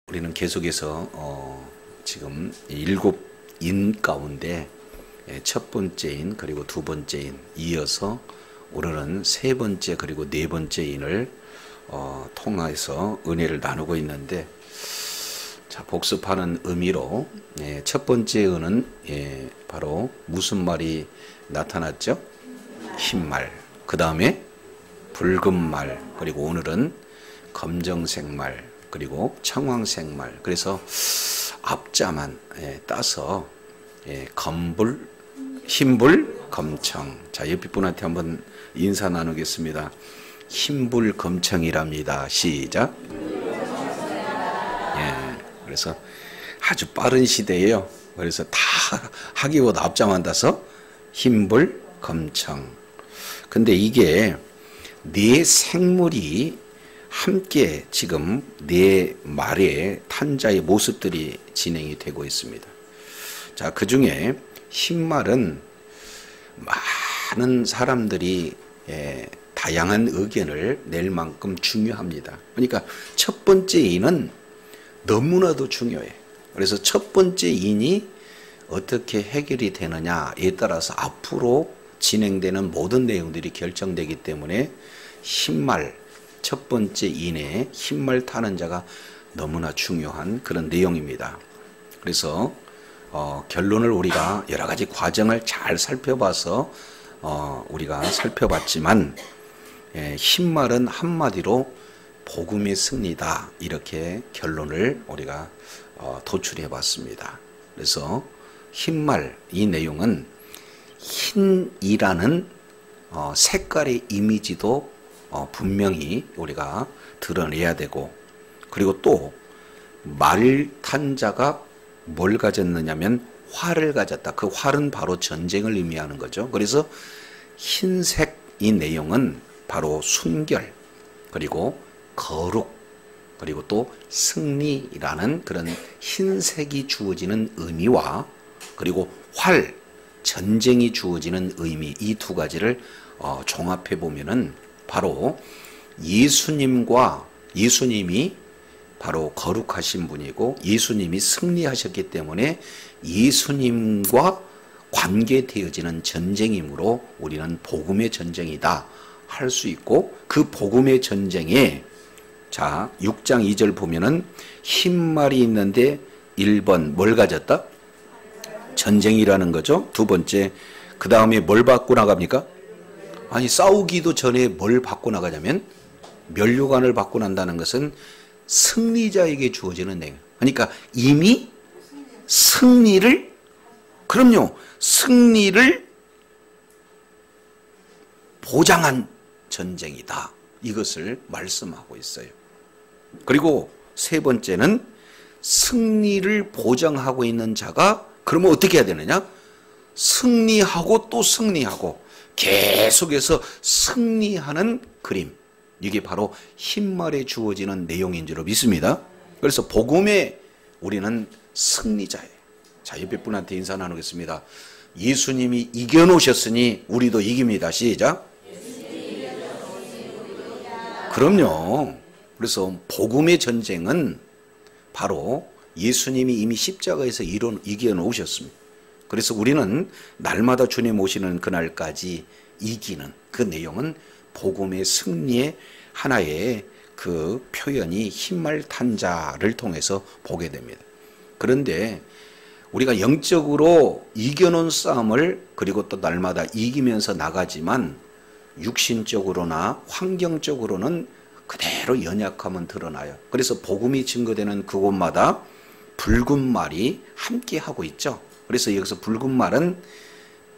우리는 계속해서 지금 7인 가운데 첫 번째인 그리고 두 번째인 이어서 오늘은 세 번째 그리고 네 번째 인을 통해서 은혜를 나누고 있는데, 자, 복습하는 의미로 첫 번째 은은 바로 무슨 말이 나타났죠? 흰말, 그 다음에 붉은 말, 그리고 오늘은 검정색 말, 그리고 청황색 말. 그래서 앞자만 따서 검불, 흰불, 검청. 자, 옆에 분한테 한번 인사 나누겠습니다. 흰불 검청이랍니다. 시작. 그래서 아주 빠른 시대예요. 그래서 다 하기보다 앞자만 따서 흰불, 검청. 근데 이게 네 생물이 함께 지금 네 말의 탄자의 모습들이 진행이 되고 있습니다. 자, 그 중에 흰말은 많은 사람들이 다양한 의견을 낼 만큼 중요합니다. 그러니까 첫 번째 인은 너무나도 중요해. 그래서 첫 번째 인이 어떻게 해결이 되느냐에 따라서 앞으로 진행되는 모든 내용들이 결정되기 때문에 흰말, 첫 번째 인의 흰말 타는 자가 너무나 중요한 그런 내용입니다. 그래서 결론을 우리가 여러 가지 과정을 잘 살펴봐서 우리가 살펴봤지만, 흰말은 한마디로 복음의 승리다, 이렇게 결론을 우리가 도출해 봤습니다. 그래서 흰말, 이 내용은 흰이라는 색깔의 이미지도 분명히 우리가 드러내야 되고, 그리고 또 말 탄 자가 뭘 가졌느냐면 활을 가졌다. 그 활은 바로 전쟁을 의미하는 거죠. 그래서 흰색 이 내용은 바로 순결, 그리고 거룩, 그리고 또 승리라는 그런 흰색이 주어지는 의미와, 그리고 활, 전쟁이 주어지는 의미, 이 두 가지를 종합해 보면은 바로 예수님이 바로 거룩하신 분이고, 예수님이 승리하셨기 때문에 예수님과 관계되어지는 전쟁이므로 우리는 복음의 전쟁이다 할 수 있고, 그 복음의 전쟁에, 자, 6장 2절 보면은 흰말이 있는데 1번 뭘 가졌다? 전쟁이라는 거죠. 두 번째, 그 다음에 뭘 받고 나갑니까? 아니, 싸우기도 전에 뭘 받고 나가냐면 면류관을 받고 난다는 것은 승리자에게 주어지는 내용. 그러니까 이미 승리를, 그럼요, 승리를 보장한 전쟁이다, 이것을 말씀하고 있어요. 그리고 세 번째는 승리를 보장하고 있는 자가 그러면 어떻게 해야 되느냐? 승리하고 또 승리하고 계속해서 승리하는 그림, 이게 바로 흰말에 주어지는 내용인 줄로 믿습니다. 그래서 복음에 우리는 승리자예요. 자, 옆에 분한테 인사 나누겠습니다. 예수님이 이겨놓으셨으니 우리도 이깁니다. 시작. 그럼요. 그래서 복음의 전쟁은 바로 예수님이 이미 십자가에서 이겨놓으셨습니다. 그래서 우리는 날마다 주님 오시는 그날까지 이기는 그 내용은 복음의 승리의 하나의 그 표현이 흰말 탄 자를 통해서 보게 됩니다. 그런데 우리가 영적으로 이겨놓은 싸움을, 그리고 또 날마다 이기면서 나가지만 육신적으로나 환경적으로는 그대로 연약함은 드러나요. 그래서 복음이 증거되는 그곳마다 붉은 말이 함께하고 있죠. 그래서 여기서 붉은 말은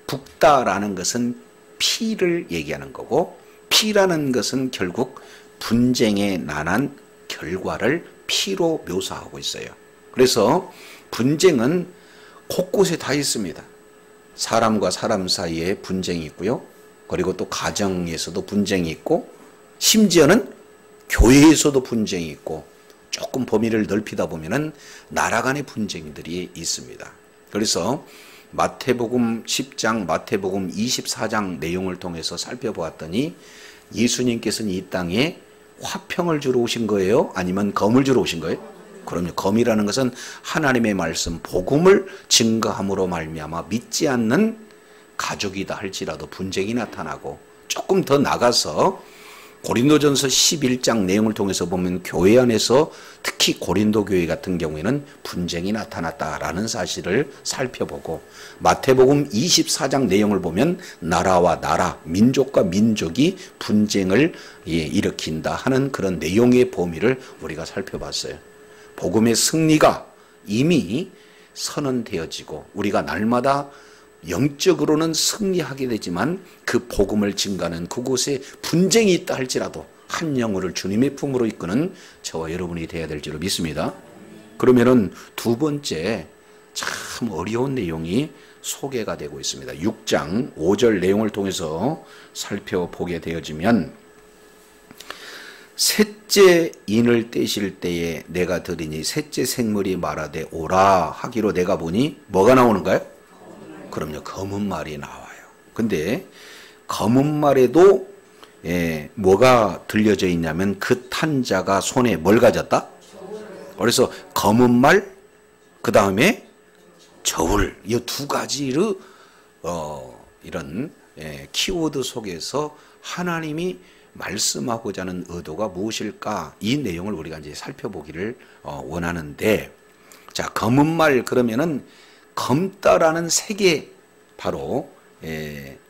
붓다라는 것은 피를 얘기하는 거고, 피라는 것은 결국 분쟁에 난한 결과를 피로 묘사하고 있어요. 그래서 분쟁은 곳곳에 다 있습니다. 사람과 사람 사이에 분쟁이 있고요. 그리고 또 가정에서도 분쟁이 있고, 심지어는 교회에서도 분쟁이 있고, 조금 범위를 넓히다 보면은 나라 간의 분쟁들이 있습니다. 그래서 마태복음 10장, 마태복음 24장 내용을 통해서 살펴보았더니 예수님께서는 이 땅에 화평을 주러 오신 거예요? 아니면 검을 주러 오신 거예요? 그럼요. 검이라는 것은 하나님의 말씀, 복음을 증거함으로 말미암아 믿지 않는 가족이다 할지라도 분쟁이 나타나고, 조금 더 나가서 고린도전서 11장 내용을 통해서 보면 교회 안에서 특히 고린도 교회 같은 경우에는 분쟁이 나타났다라는 사실을 살펴보고, 마태복음 24장 내용을 보면 나라와 나라, 민족과 민족이 분쟁을 일으킨다 하는 그런 내용의 범위를 우리가 살펴봤어요. 복음의 승리가 이미 선언되어지고 우리가 날마다 영적으로는 승리하게 되지만 그 복음을 증가하는 그곳에 분쟁이 있다 할지라도 한 영혼을 주님의 품으로 이끄는 저와 여러분이 되어야 될 줄로 믿습니다. 그러면은 두 번째 참 어려운 내용이 소개가 되고 있습니다. 6장 5절 내용을 통해서 살펴보게 되어지면, 셋째 인을 떼실 때에 내가 들으니 셋째 생물이 말하되 오라 하기로 내가 보니 뭐가 나오는가요? 그럼요. 검은 말이 나와요. 근데 검은 말에도 뭐가 들려져 있냐면 그 탄 자가 손에 뭘 가졌다? 그래서 검은 말, 그 다음에 저울, 이 두 가지를 이런 키워드 속에서 하나님이 말씀하고자 하는 의도가 무엇일까? 이 내용을 우리가 이제 살펴보기를 원하는데, 자, 검은 말 그러면은 검다라는 색에 바로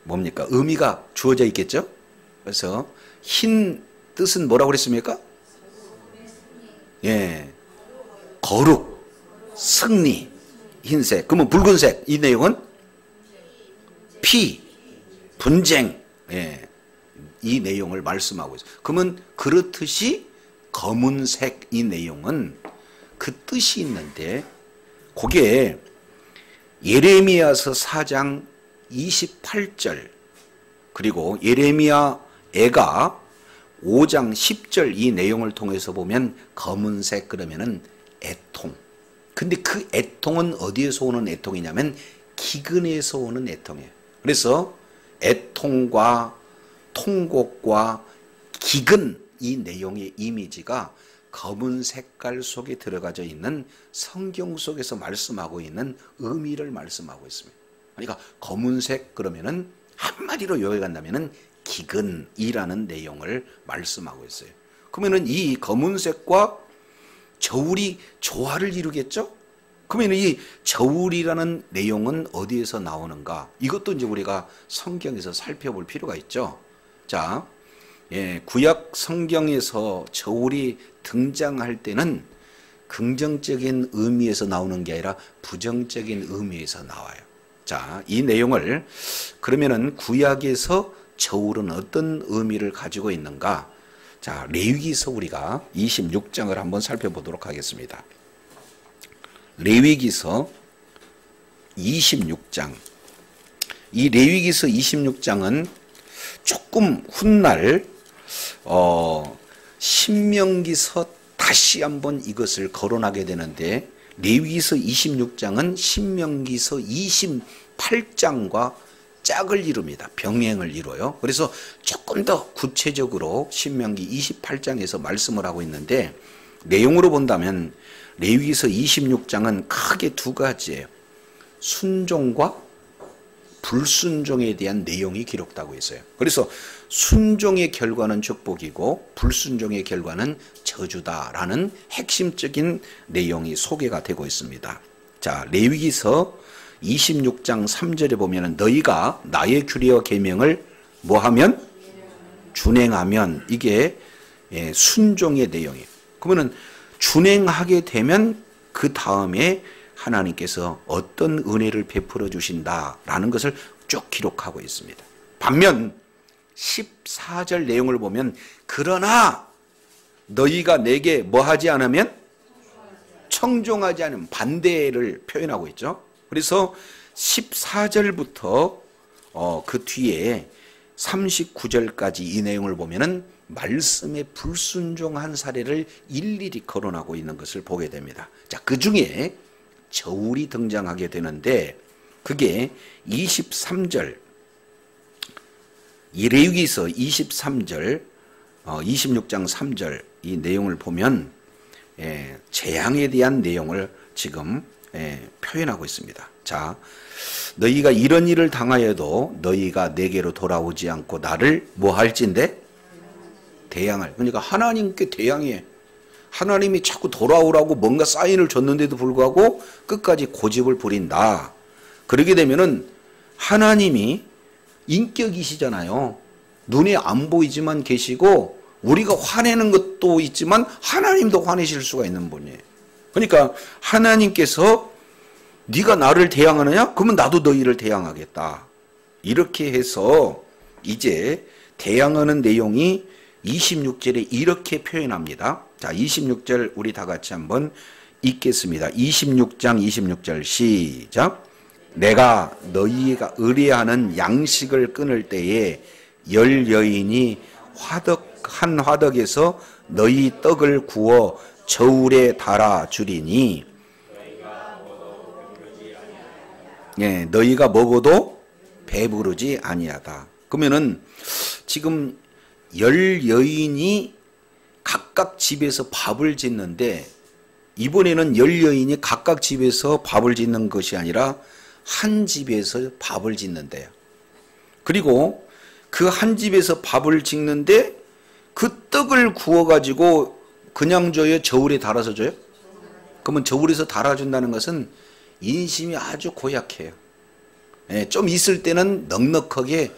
뭡니까? 의미가 주어져 있겠죠? 그래서 흰 뜻은 뭐라고 그랬습니까? 거룩, 승리, 흰색. 그러면 붉은색, 이 내용은 피, 분쟁, 이 내용을 말씀하고 있어요. 그러면 그렇듯이 검은색 이 내용은 그 뜻이 있는데, 그게 예레미야서 4장 28절, 그리고 예레미야 애가 5장 10절 이 내용을 통해서 보면 검은색 그러면은 애통. 근데 그 애통은 어디에서 오는 애통이냐면 기근에서 오는 애통이에요. 그래서 애통과 통곡과 기근, 이 내용의 이미지가 검은 색깔 속에 들어가져 있는 성경 속에서 말씀하고 있는 의미를 말씀하고 있습니다. 그러니까 검은색 그러면은 한마디로 요약한다면은 기근이라는 내용을 말씀하고 있어요. 그러면은 이 검은색과 저울이 조화를 이루겠죠? 그러면 이 저울이라는 내용은 어디에서 나오는가? 이것도 이제 우리가 성경에서 살펴볼 필요가 있죠. 자, 구약 성경에서 저울이 등장할 때는 긍정적인 의미에서 나오는 게 아니라 부정적인 의미에서 나와요. 자, 이 내용을 그러면은 구약에서 저울은 어떤 의미를 가지고 있는가? 자, 레위기서 우리가 26장을 한번 살펴보도록 하겠습니다. 레위기서 26장. 이 레위기서 26장은 조금 훗날 신명기서 다시 한번 이것을 거론하게 되는데, 레위기서 26장은 신명기서 28장과 짝을 이룹니다. 병행을 이뤄요. 그래서 조금 더 구체적으로 신명기 28장에서 말씀을 하고 있는데, 내용으로 본다면 레위기서 26장은 크게 두 가지예요. 순종과 불순종에 대한 내용이 기록되고 있어요. 그래서 순종의 결과는 축복이고 불순종의 결과는 저주다라는 핵심적인 내용이 소개가 되고 있습니다. 자, 레위기서 26장 3절에 보면 너희가 나의 규례와 계명을 뭐하면? 준행하면, 이게 순종의 내용이에요. 그러면 준행하게 되면 그 다음에 하나님께서 어떤 은혜를 베풀어 주신다라는 것을 쭉 기록하고 있습니다. 반면 14절 내용을 보면 그러나 너희가 내게 뭐하지 않으면? 청종하지 않으면, 반대를 표현하고 있죠. 그래서 14절부터 그 뒤에 39절까지 이 내용을 보면은 말씀에 불순종한 사례를 일일이 거론하고 있는 것을 보게 됩니다. 자, 그 중에 저울이 등장하게 되는데, 그게 23절, 레위기서 23절, 26장 3절 이 내용을 보면 재앙에 대한 내용을 지금 표현하고 있습니다. 자, 너희가 이런 일을 당하여도 너희가 내게로 돌아오지 않고 나를 뭐 할진대? 대항할. 그러니까 하나님께 대항해. 하나님이 자꾸 돌아오라고 뭔가 사인을 줬는데도 불구하고 끝까지 고집을 부린다. 그러게 되면은 하나님이 인격이시잖아요. 눈에 안 보이지만 계시고 우리가 화내는 것도 있지만 하나님도 화내실 수가 있는 분이에요. 그러니까 하나님께서 네가 나를 대항하느냐? 그러면 나도 너희를 대항하겠다. 이렇게 해서 이제 대항하는 내용이 26절에 이렇게 표현합니다. 자, 26절 우리 다 같이 한번 읽겠습니다. 26장 26절 시작. 내가 너희가 의뢰하는 양식을 끊을 때에 열 여인이 한 화덕에서 너희 떡을 구워 저울에 달아 주리니 너희가 먹어도 배부르지 아니하다. 그러면은 지금 열 여인이 각각 집에서 밥을 짓는데 이번에는 열 여인이 각각 집에서 밥을 짓는 것이 아니라 한 집에서 밥을 짓는데요. 그리고 그 한 집에서 밥을 짓는데 그 떡을 구워가지고 그냥 줘요? 저울에 달아서 줘요? 그러면 저울에서 달아준다는 것은 인심이 아주 고약해요. 좀 있을 때는 넉넉하게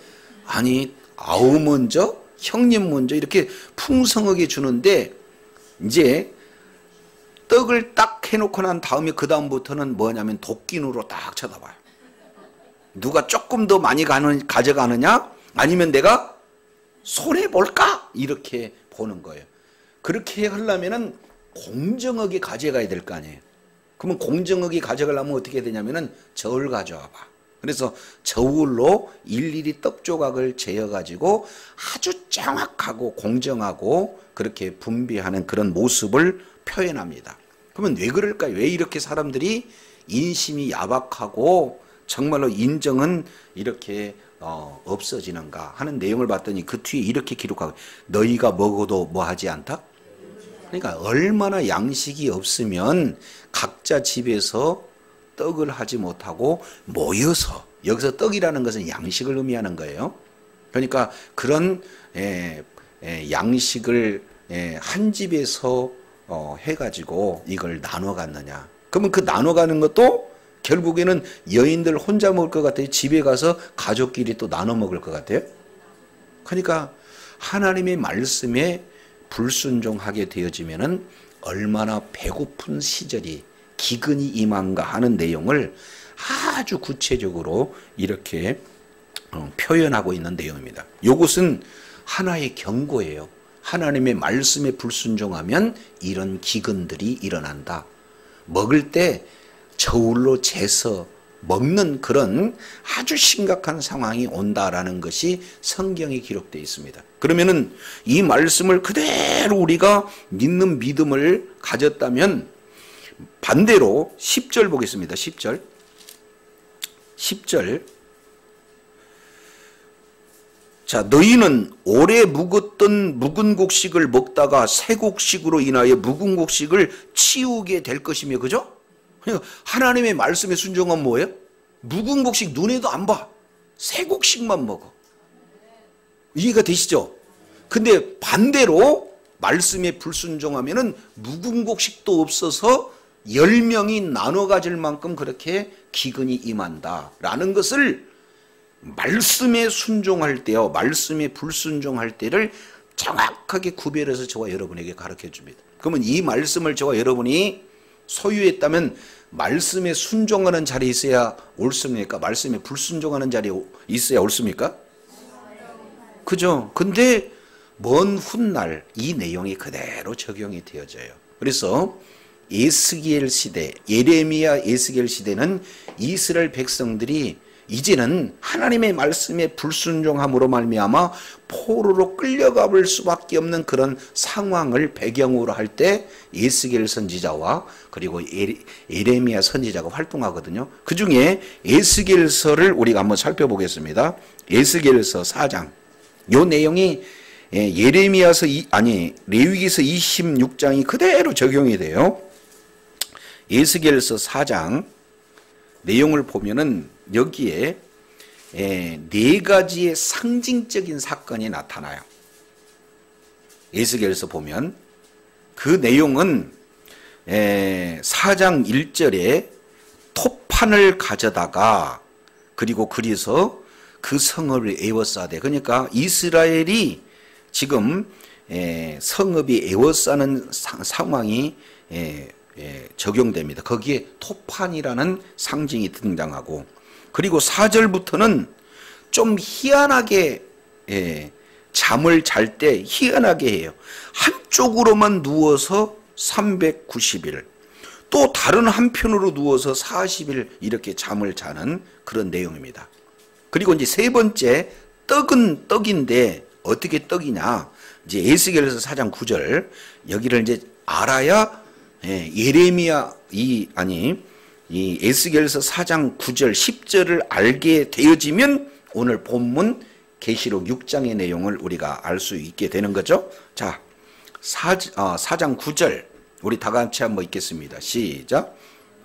아니 아우 먼저 형님 먼저 이렇게 풍성하게 주는데 이제 떡을 딱 해놓고 난 다음에 그 다음부터는 뭐냐면 도끼눈으로 딱 쳐다봐요. 누가 조금 더 많이 가져가느냐 아니면 내가 손해볼까 이렇게 보는 거예요. 그렇게 하려면은 공정하게 가져가야 될 거 아니에요. 그러면 공정하게 가져가려면 어떻게 해야 되냐면은 저울 가져와 봐. 그래서 저울로 일일이 떡 조각을 재어가지고 아주 정확하고 공정하고 그렇게 분배하는 그런 모습을 표현합니다. 그러면 왜 그럴까요? 왜 이렇게 사람들이 인심이 야박하고 정말로 인정은 이렇게 없어지는가 하는 내용을 봤더니 그 뒤에 이렇게 기록하고 너희가 먹어도 뭐 하지 않다? 그러니까 얼마나 양식이 없으면 각자 집에서 떡을 하지 못하고 모여서 여기서 떡이라는 것은 양식을 의미하는 거예요. 그러니까 그런 양식을 한 집에서 해가지고 이걸 나눠 갔느냐. 그러면 그 나눠 가는 것도 결국에는 여인들 혼자 먹을 것 같아요? 집에 가서 가족끼리 또 나눠 먹을 것 같아요? 그러니까 하나님의 말씀에 불순종하게 되어지면은 얼마나 배고픈 시절이 기근이 임한가 하는 내용을 아주 구체적으로 이렇게 표현하고 있는 내용입니다. 이것은 하나의 경고예요. 하나님의 말씀에 불순종하면 이런 기근들이 일어난다. 먹을 때 저울로 재서 먹는 그런 아주 심각한 상황이 온다라는 것이 성경에 기록되어 있습니다. 그러면은 이 말씀을 그대로 우리가 믿는 믿음을 가졌다면 반대로 10절 보겠습니다. 10절. 자, 너희는 오래 묵었던 묵은 곡식을 먹다가 새 곡식으로 인하여 묵은 곡식을 치우게 될 것이며, 그죠? 하나님의 말씀에 순종하면 뭐예요? 묵은 곡식 눈에도 안 봐. 새 곡식만 먹어. 이해가 되시죠? 근데 반대로 말씀에 불순종하면은 묵은 곡식도 없어서 10명이 나눠 가질 만큼 그렇게 기근이 임한다라는 것을 말씀에 순종할 때요, 말씀에 불순종할 때를 정확하게 구별해서 저와 여러분에게 가르쳐 줍니다. 그러면 이 말씀을 저와 여러분이 소유했다면 말씀에 순종하는 자리에 있어야 옳습니까? 말씀에 불순종하는 자리에 있어야 옳습니까? 그죠? 근데 먼 훗날 이 내용이 그대로 적용이 되어져요. 그래서 에스겔 시대, 예레미야 에스겔 시대는 이스라엘 백성들이 이제는 하나님의 말씀에 불순종함으로 말미암아 포로로 끌려가볼 수밖에 없는 그런 상황을 배경으로 할 때 에스겔 선지자와 그리고 예레미야 선지자가 활동하거든요. 그 중에 에스겔서를 우리가 한번 살펴보겠습니다. 에스겔서 4장. 요 내용이 예레미야서 레위기서 26장이 그대로 적용이 돼요. 에스겔서 4장 내용을 보면은 여기에 네 가지의 상징적인 사건이 나타나요. 에스겔서 보면 그 내용은 4장 1절에 토판을 가져다가 그리고 그래서 그 성읍을 에워싸되, 그러니까 이스라엘이 지금 성읍이 에워싸는 상황이 적용됩니다. 거기에 토판이라는 상징이 등장하고, 그리고 4절부터는 좀 희한하게 잠을 잘 때 희한하게 해요. 한쪽으로만 누워서 390일, 또 다른 한편으로 누워서 40일 이렇게 잠을 자는 그런 내용입니다. 그리고 이제 세 번째, 떡은 떡인데 어떻게 떡이냐? 이제 에스겔서 4장 9절 여기를 이제 알아야 예레미야 이 에스겔서 4장 9절 10절을 알게 되어지면 오늘 본문 계시록 6장의 내용을 우리가 알 수 있게 되는 거죠. 자, 4장 9절 우리 다 같이 한번 읽겠습니다. 시작.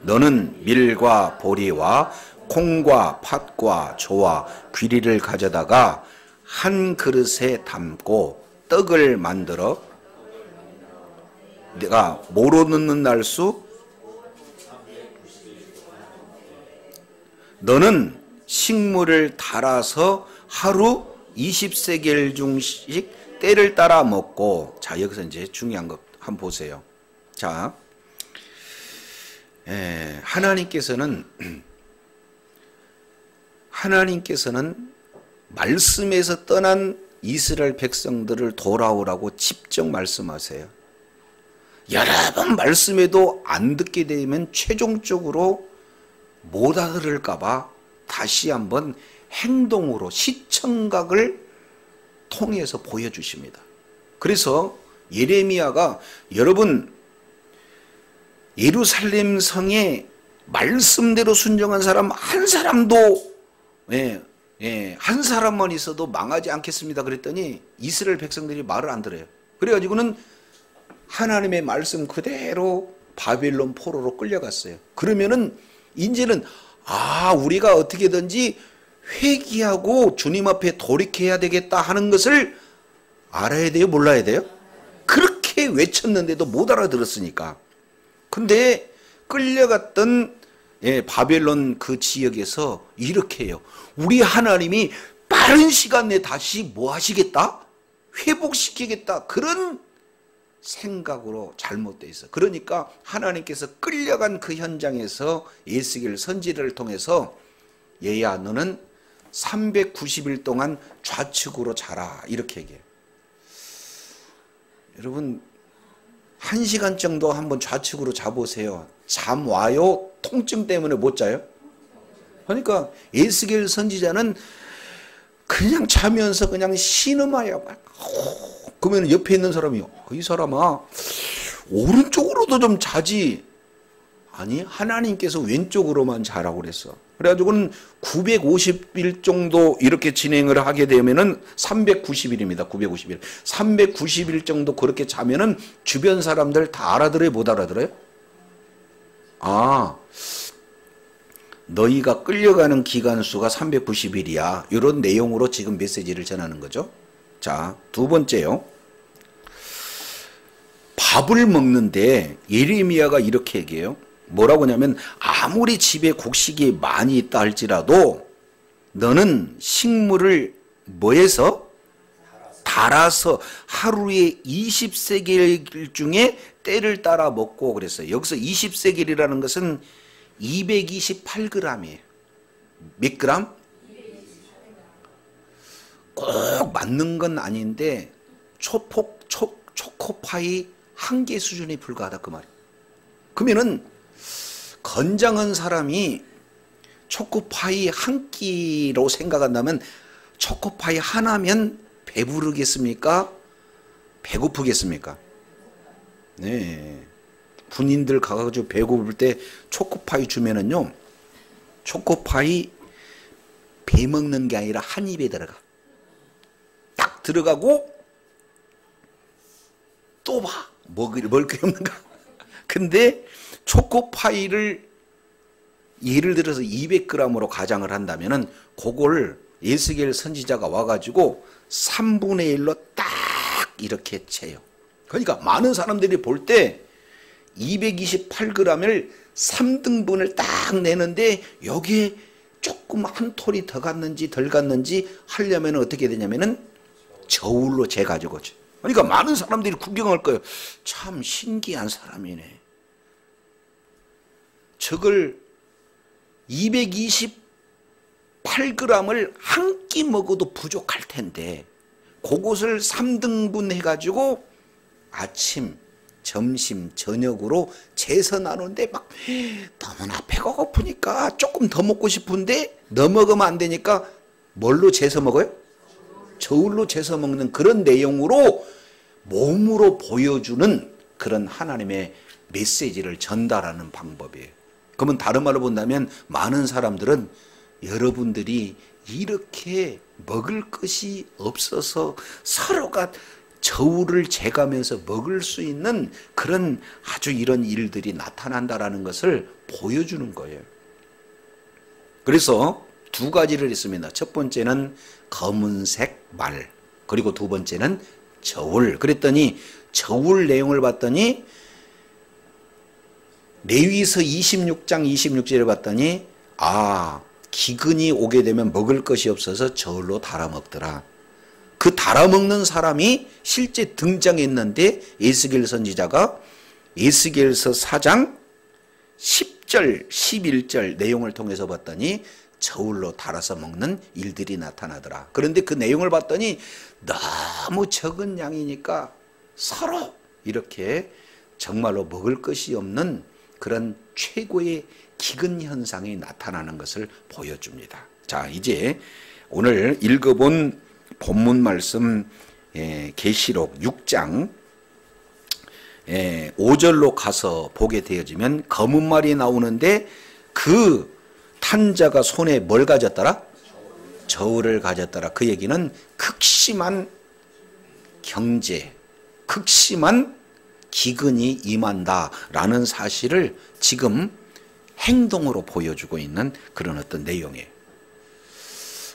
너는 밀과 보리와 콩과 팥과 조와 귀리를 가져다가 한 그릇에 담고 떡을 만들어 내가 뭐로 넣는 날수? 너는 식물을 달아서 하루 20세겔 중씩 때를 따라 먹고, 자 여기서 이제 중요한 것 한번 보세요. 자, 하나님께서는 말씀에서 떠난 이스라엘 백성들을 돌아오라고 직접 말씀하세요. 여러 번 말씀해도 안 듣게 되면 최종적으로 못 알아들을까 봐 다시 한번 행동으로 시청각을 통해서 보여주십니다. 그래서 예레미야가 여러분 예루살렘 성에 말씀대로 순종한 사람 한 사람도 한 사람만 있어도 망하지 않겠습니다 그랬더니 이스라엘 백성들이 말을 안 들어요. 그래가지고는 하나님의 말씀 그대로 바벨론 포로로 끌려갔어요. 그러면은 이제는 우리가 어떻게든지 회개하고 주님 앞에 돌이켜야 되겠다 하는 것을 알아야 돼요, 몰라야 돼요? 그렇게 외쳤는데도 못 알아들었으니까. 근데 끌려갔던 바벨론 그 지역에서 이렇게 해요. 우리 하나님이 빠른 시간 내에 다시 뭐 하시겠다? 회복시키겠다. 그런 생각으로 잘못되어 있어. 그러니까 하나님께서 끌려간 그 현장에서 에스겔 선지자를 통해서 얘야 너는 390일 동안 좌측으로 자라 이렇게 얘기해요. 여러분 1시간 정도 한번 좌측으로 자보세요. 잠 와요? 통증 때문에 못 자요? 그러니까 에스겔 선지자는 그냥 자면서 그냥 신음하여 그러면 옆에 있는 사람이 이 사람아 오른쪽으로도 좀 자지. 아니 하나님께서 왼쪽으로만 자라고 그랬어. 그래가지고는 950일 정도 이렇게 진행을 하게 되면은 390일입니다. 950일. 390일 정도 그렇게 자면은 주변 사람들 다 알아들어요? 못 알아들어요? 너희가 끌려가는 기간수가 390일이야. 이런 내용으로 지금 메시지를 전하는 거죠. 자, 두 번째요. 밥을 먹는데 예레미야가 이렇게 얘기해요. 뭐라고 하냐면 아무리 집에 곡식이 많이 있다 할지라도 너는 식물을 뭐해서? 달아서 하루에 20세겔 중에 때를 따라 먹고 그랬어요. 여기서 20세겔이라는 것은 228g이에요. 몇 그램? 꼭 맞는 건 아닌데 초코파이 한 개 수준에 불과하다 그 말이에요. 그러면은 건장한 사람이 초코파이 한 끼로 생각한다면 초코파이 하나면 배부르겠습니까? 배고프겠습니까? 네. 군인들 가가지고 배고플 때 초코파이 주면은요, 초코파이 배 먹는 게 아니라 한 입에 들어가. 딱 들어가고 또 봐. 먹을 게 없는가? 근데 초코파이를 예를 들어서 200g으로 가장을 한다면은 그걸 에스겔 선지자가 와가지고 3분의 1로 딱 이렇게 채요. 그러니까 많은 사람들이 볼 때 228g을 3등분을 딱 내는데 여기에 조금 한 톨이 더 갔는지 덜 갔는지 하려면 어떻게 되냐면은 저울로 재가지고. 그러니까 많은 사람들이 구경할 거예요. 참 신기한 사람이네. 저걸 228g을 한 끼 먹어도 부족할 텐데 그것을 3등분 해가지고 아침, 점심, 저녁으로 재서 나누는데 막 너무나 배가 고프니까 조금 더 먹고 싶은데 더 먹으면 안 되니까 뭘로 재서 먹어요? 저울로 재서 먹는 그런 내용으로 몸으로 보여주는 그런 하나님의 메시지를 전달하는 방법이에요. 그러면 다른 말로 본다면 많은 사람들은 여러분들이 이렇게 먹을 것이 없어서 서로가 저울을 재가면서 먹을 수 있는 그런 아주 이런 일들이 나타난다라는 것을 보여주는 거예요. 그래서 두 가지를 했습니다. 첫 번째는 검은색 말, 그리고 두 번째는 저울. 그랬더니 저울 내용을 봤더니 레위서 26장 26절을 봤더니 기근이 오게 되면 먹을 것이 없어서 저울로 달아먹더라. 그 달아먹는 사람이 실제 등장했는데 에스겔 선지자가 에스겔서 4장 10절 11절 내용을 통해서 봤더니 저울로 달아서 먹는 일들이 나타나더라. 그런데 그 내용을 봤더니 너무 적은 양이니까 서로 이렇게 정말로 먹을 것이 없는 그런 최고의 기근 현상이 나타나는 것을 보여줍니다. 자, 이제 오늘 읽어본 본문 말씀 계시록 6장 5절로 가서 보게 되어지면 검은 말이 나오는데 그 탄자가 손에 뭘 가졌더라? 저울을 가졌더라. 그 얘기는 극심한 경제, 극심한 기근이 임한다라는 사실을 지금 행동으로 보여주고 있는 그런 어떤 내용이에요.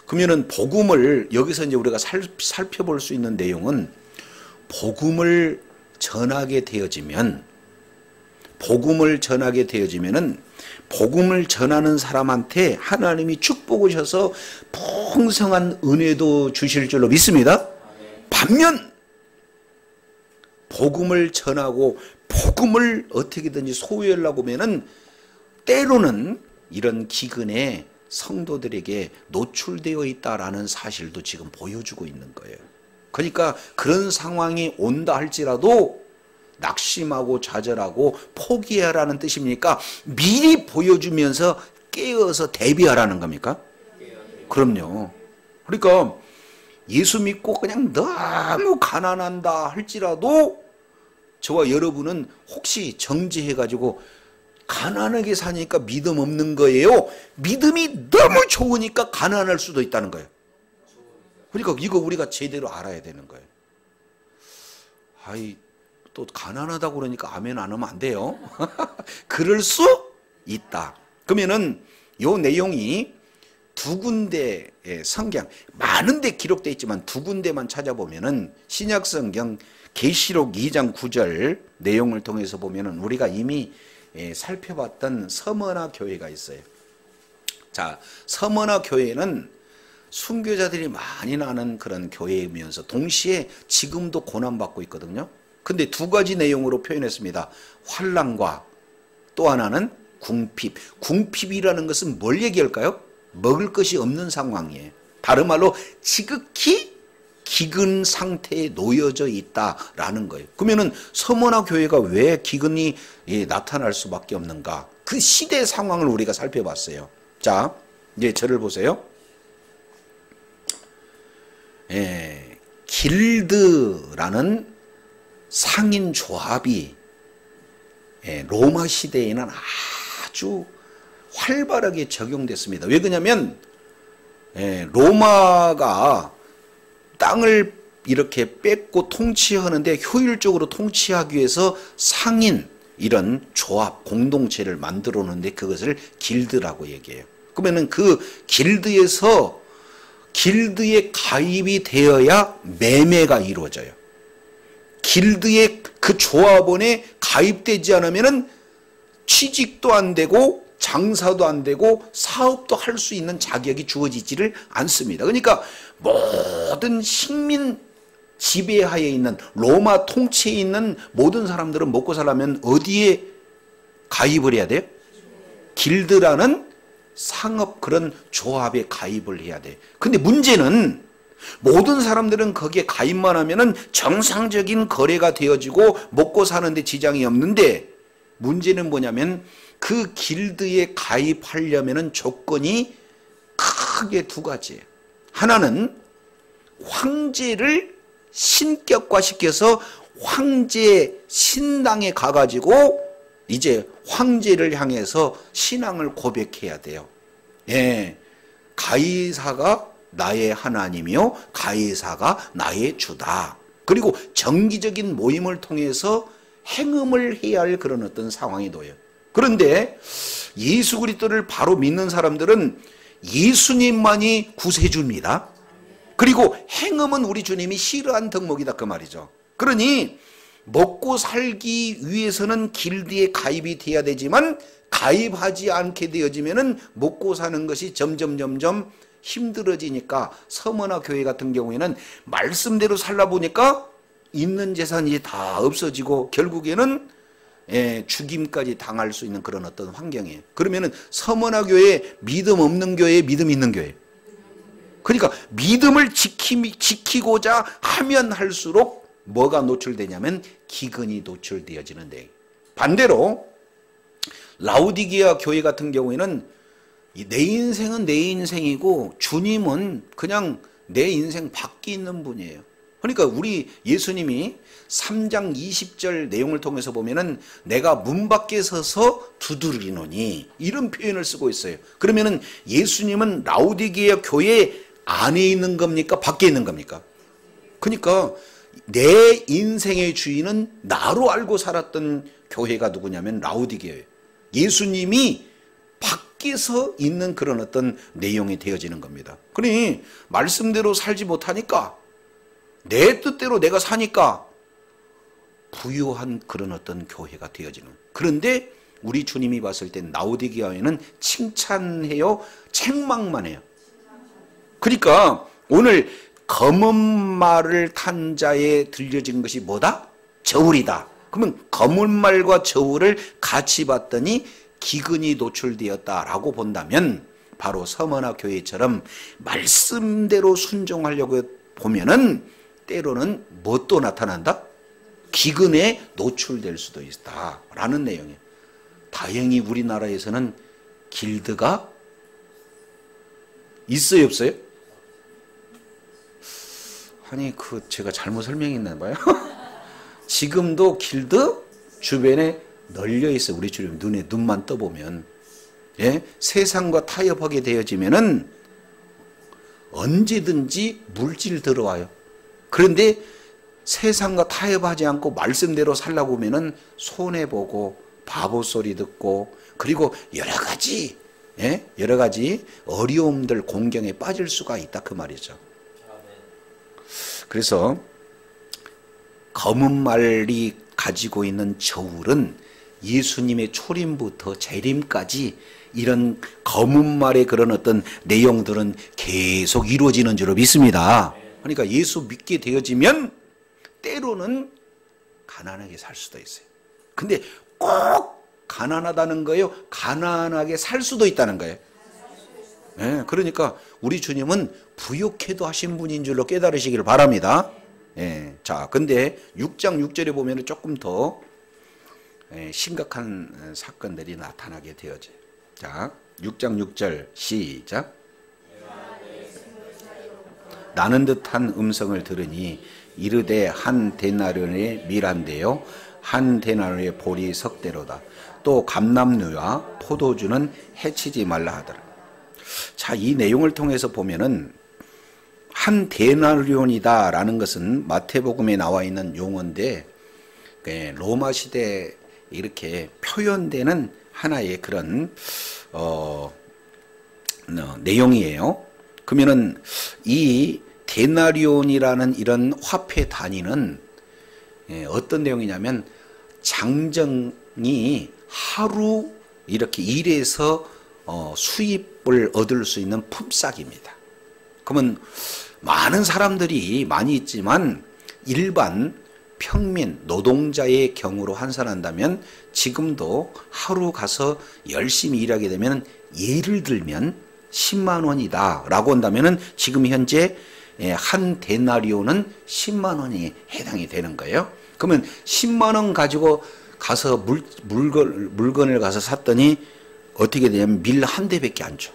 그러면은 복음을 여기서 이제 우리가 살펴볼 수 있는 내용은 복음을 전하게 되어지면은 복음을 전하는 사람한테 하나님이 축복을 주셔서 풍성한 은혜도 주실 줄로 믿습니다. 반면 복음을 전하고 복음을 어떻게든지 소유하려고 하면은 때로는 이런 기근에 성도들에게 노출되어 있다라는 사실도 지금 보여주고 있는 거예요. 그러니까 그런 상황이 온다 할지라도 낙심하고 좌절하고 포기하라는 뜻입니까? 미리 보여주면서 깨어서 대비하라는 겁니까? 그럼요. 그러니까 예수 믿고 그냥 너무 가난한다 할지라도 저와 여러분은 혹시 정지해가지고 가난하게 사니까 믿음 없는 거예요? 믿음이 너무 좋으니까 가난할 수도 있다는 거예요. 그러니까 이거 우리가 제대로 알아야 되는 거예요. 또 가난하다고 그러니까 아멘 안 하면 안 돼요. 그럴 수 있다. 그러면은 요 내용이 두 군데의 성경, 많은 데 기록되어 있지만 두 군데만 찾아보면은 신약 성경 계시록 2장 9절 내용을 통해서 보면은 우리가 이미 살펴봤던 서머나 교회가 있어요. 자, 서머나 교회는 순교자들이 많이 나는 그런 교회이면서 동시에 지금도 고난받고 있거든요. 근데 두 가지 내용으로 표현했습니다. 환난과 또 하나는 궁핍. 궁핍이라는 것은 뭘 얘기할까요? 먹을 것이 없는 상황이에요. 다른 말로 지극히 기근 상태에 놓여져 있다라는 거예요. 그러면은 서머나 교회가 왜 기근이 나타날 수밖에 없는가? 그 시대 상황을 우리가 살펴봤어요. 자, 이제 저를 보세요. 길드라는 상인 조합이 로마 시대에는 아주 활발하게 적용됐습니다. 왜 그러냐면 로마가 땅을 이렇게 뺏고 통치하는데 효율적으로 통치하기 위해서 상인 이런 조합, 공동체를 만들어 놓는데 그것을 길드라고 얘기해요. 그러면은 그 길드에서 길드에 가입이 되어야 매매가 이루어져요. 길드의 그 조합원에 가입되지 않으면은 취직도 안 되고 장사도 안 되고 사업도 할 수 있는 자격이 주어지지를 않습니다. 그러니까 모든 식민 지배하에 있는 로마 통치에 있는 모든 사람들은 먹고 살려면 어디에 가입을 해야 돼요? 길드라는 상업 그런 조합에 가입을 해야 돼. 근데 문제는 모든 사람들은 거기에 가입만 하면은 정상적인 거래가 되어지고 먹고 사는데 지장이 없는데 문제는 뭐냐면 그 길드에 가입하려면은 조건이 크게 두 가지예요. 하나는 황제를 신격화시켜서 황제 신당에 가가지고 이제 황제를 향해서 신앙을 고백해야 돼요. 예, 가이사가 나의 하나님이요 가이사가 나의 주다. 그리고 정기적인 모임을 통해서 행음을 해야 할 그런 어떤 상황이 놓여요. 그런데 예수 그리스도를 바로 믿는 사람들은 예수님만이 구세주입니다. 그리고 행음은 우리 주님이 싫어한 덕목이다 그 말이죠. 그러니 먹고 살기 위해서는 길드에 가입이 돼야 되지만 가입하지 않게 되어지면은 먹고 사는 것이 점점 힘들어지니까 서머나 교회 같은 경우에는 말씀대로 살다 보니까 있는 재산이 다 없어지고 결국에는 죽임까지 당할 수 있는 그런 어떤 환경이에요. 그러면은 서머나 교회 믿음 없는 교회, 믿음 있는 교회. 그러니까 믿음을 지키고자 하면 할수록 뭐가 노출되냐면 기근이 노출되어지는데 반대로 라우디게아 교회 같은 경우에는 내 인생은 내 인생이고 주님은 그냥 내 인생 밖에 있는 분이에요. 그러니까 우리 예수님이 3장 20절 내용을 통해서 보면은 내가 문 밖에 서서 두드리노니 이런 표현을 쓰고 있어요. 그러면은 예수님은 라우디게아 교회 안에 있는 겁니까? 밖에 있는 겁니까? 그러니까 내 인생의 주인은 나로 알고 살았던 교회가 누구냐면 라우디게아예요. 예수님이 밖에서 있는 그런 어떤 내용이 되어지는 겁니다. 그러니 말씀대로 살지 못하니까 내 뜻대로 내가 사니까 부유한 그런 어떤 교회가 되어지는. 그런데 우리 주님이 봤을 때 라우디게아에는 칭찬해요? 책망만 해요. 그러니까 오늘 검은 말을 탄 자에 들려진 것이 뭐다? 저울이다. 그러면 검은 말과 저울을 같이 봤더니 기근이 노출되었다라고 본다면 바로 서머나 교회처럼 말씀대로 순종하려고 보면은 때로는 뭣도 나타난다? 기근에 노출될 수도 있다라는 내용이에요. 다행히 우리나라에서는 길드가 있어요, 없어요? 아니 제가 잘못 설명했나 봐요. 지금도 길드 주변에 널려 있어요. 우리 주님 눈만 떠보면. 예? 세상과 타협하게 되어지면은 언제든지 물질 들어와요. 그런데 세상과 타협하지 않고 말씀대로 살라고 하면은 손해보고 바보 소리 듣고 그리고 여러 가지 어려움들 공경에 빠질 수가 있다 그 말이죠. 그래서 검은 말이 가지고 있는 저울은 예수님의 초림부터 재림까지 이런 검은 말의 그런 어떤 내용들은 계속 이루어지는 줄로 믿습니다. 그러니까 예수 믿게 되어지면 때로는 가난하게 살 수도 있어요. 근데 꼭 가난하다는 거예요? 가난하게 살 수도 있다는 거예요. 네, 그러니까 우리 주님은 부욕해도 하신 분인 줄로 깨달으시기를 바랍니다. 예, 자, 근데 6장 6절에 보면 조금 더 심각한 사건들이 나타나게 되어져요. 자, 6장 6절 시작. 나는 듯한 음성을 들으니 이르되 한 데나리온의 밀한데요 한 데나리온의 볼이 석대로다. 또 감람류와 포도주는 해치지 말라 하더라. 자, 이 내용을 통해서 보면은 한 데나리온이다라는 것은 마태복음에 나와 있는 용어인데 로마 시대에 이렇게 표현되는 하나의 그런 내용이에요. 그러면은 이 데나리온이라는 이런 화폐 단위는 어떤 내용이냐면 장정이 하루 이렇게 일해서 수입을 얻을 수 있는 품삯입니다. 그러면 많은 사람들이 많이 있지만 일반 평민 노동자의 경우로 환산한다면 지금도 하루 가서 열심히 일하게 되면 예를 들면 10만 원이다 라고 한다면 지금 현재 한 데나리온은 10만 원이 해당이 되는 거예요. 그러면 10만 원 가지고 가서 물건을 가서 샀더니 어떻게 되냐면 밀 한 대밖에 안 줘.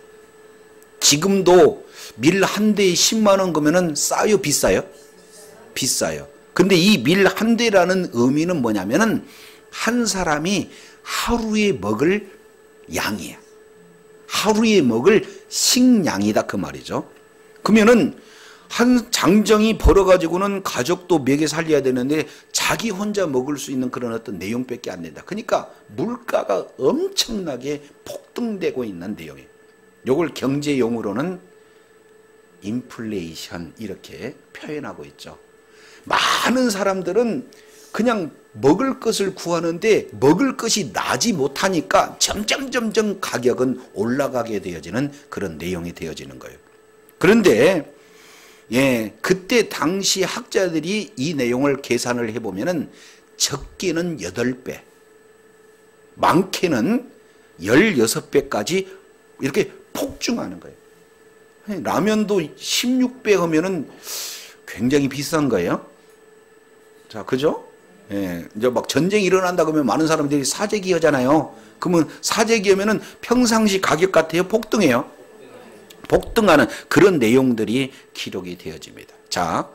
지금도 밀 한 대에 10만 원 그러면은 싸요, 비싸요? 비싸요. 근데 이 밀 한 대라는 의미는 뭐냐면은 한 사람이 하루에 먹을 양이야. 하루에 먹을 식량이다 그 말이죠. 그러면은 한 장정이 벌어가지고는 가족도 먹여 살려야 되는데 자기 혼자 먹을 수 있는 그런 어떤 내용밖에 안 된다. 그러니까 물가가 엄청나게 폭등되고 있는 내용이에요. 이걸 경제 용어로는 인플레이션 이렇게 표현하고 있죠. 많은 사람들은 그냥 먹을 것을 구하는데 먹을 것이 나지 못하니까 점점 가격은 올라가게 되어지는 그런 내용이 되어지는 거예요. 그런데 그때 당시 학자들이 이 내용을 계산을 해보면은 적게는 8배, 많게는 16배까지 이렇게 폭증하는 거예요. 라면도 16배 하면은 굉장히 비싼 거예요. 자, 그죠? 이제 막 전쟁이 일어난다 그러면 많은 사람들이 사재기 하잖아요. 그러면 사재기 하면은 평상시 가격 같아요? 폭등해요? 폭등하는 그런 내용들이 기록이 되어집니다. 자,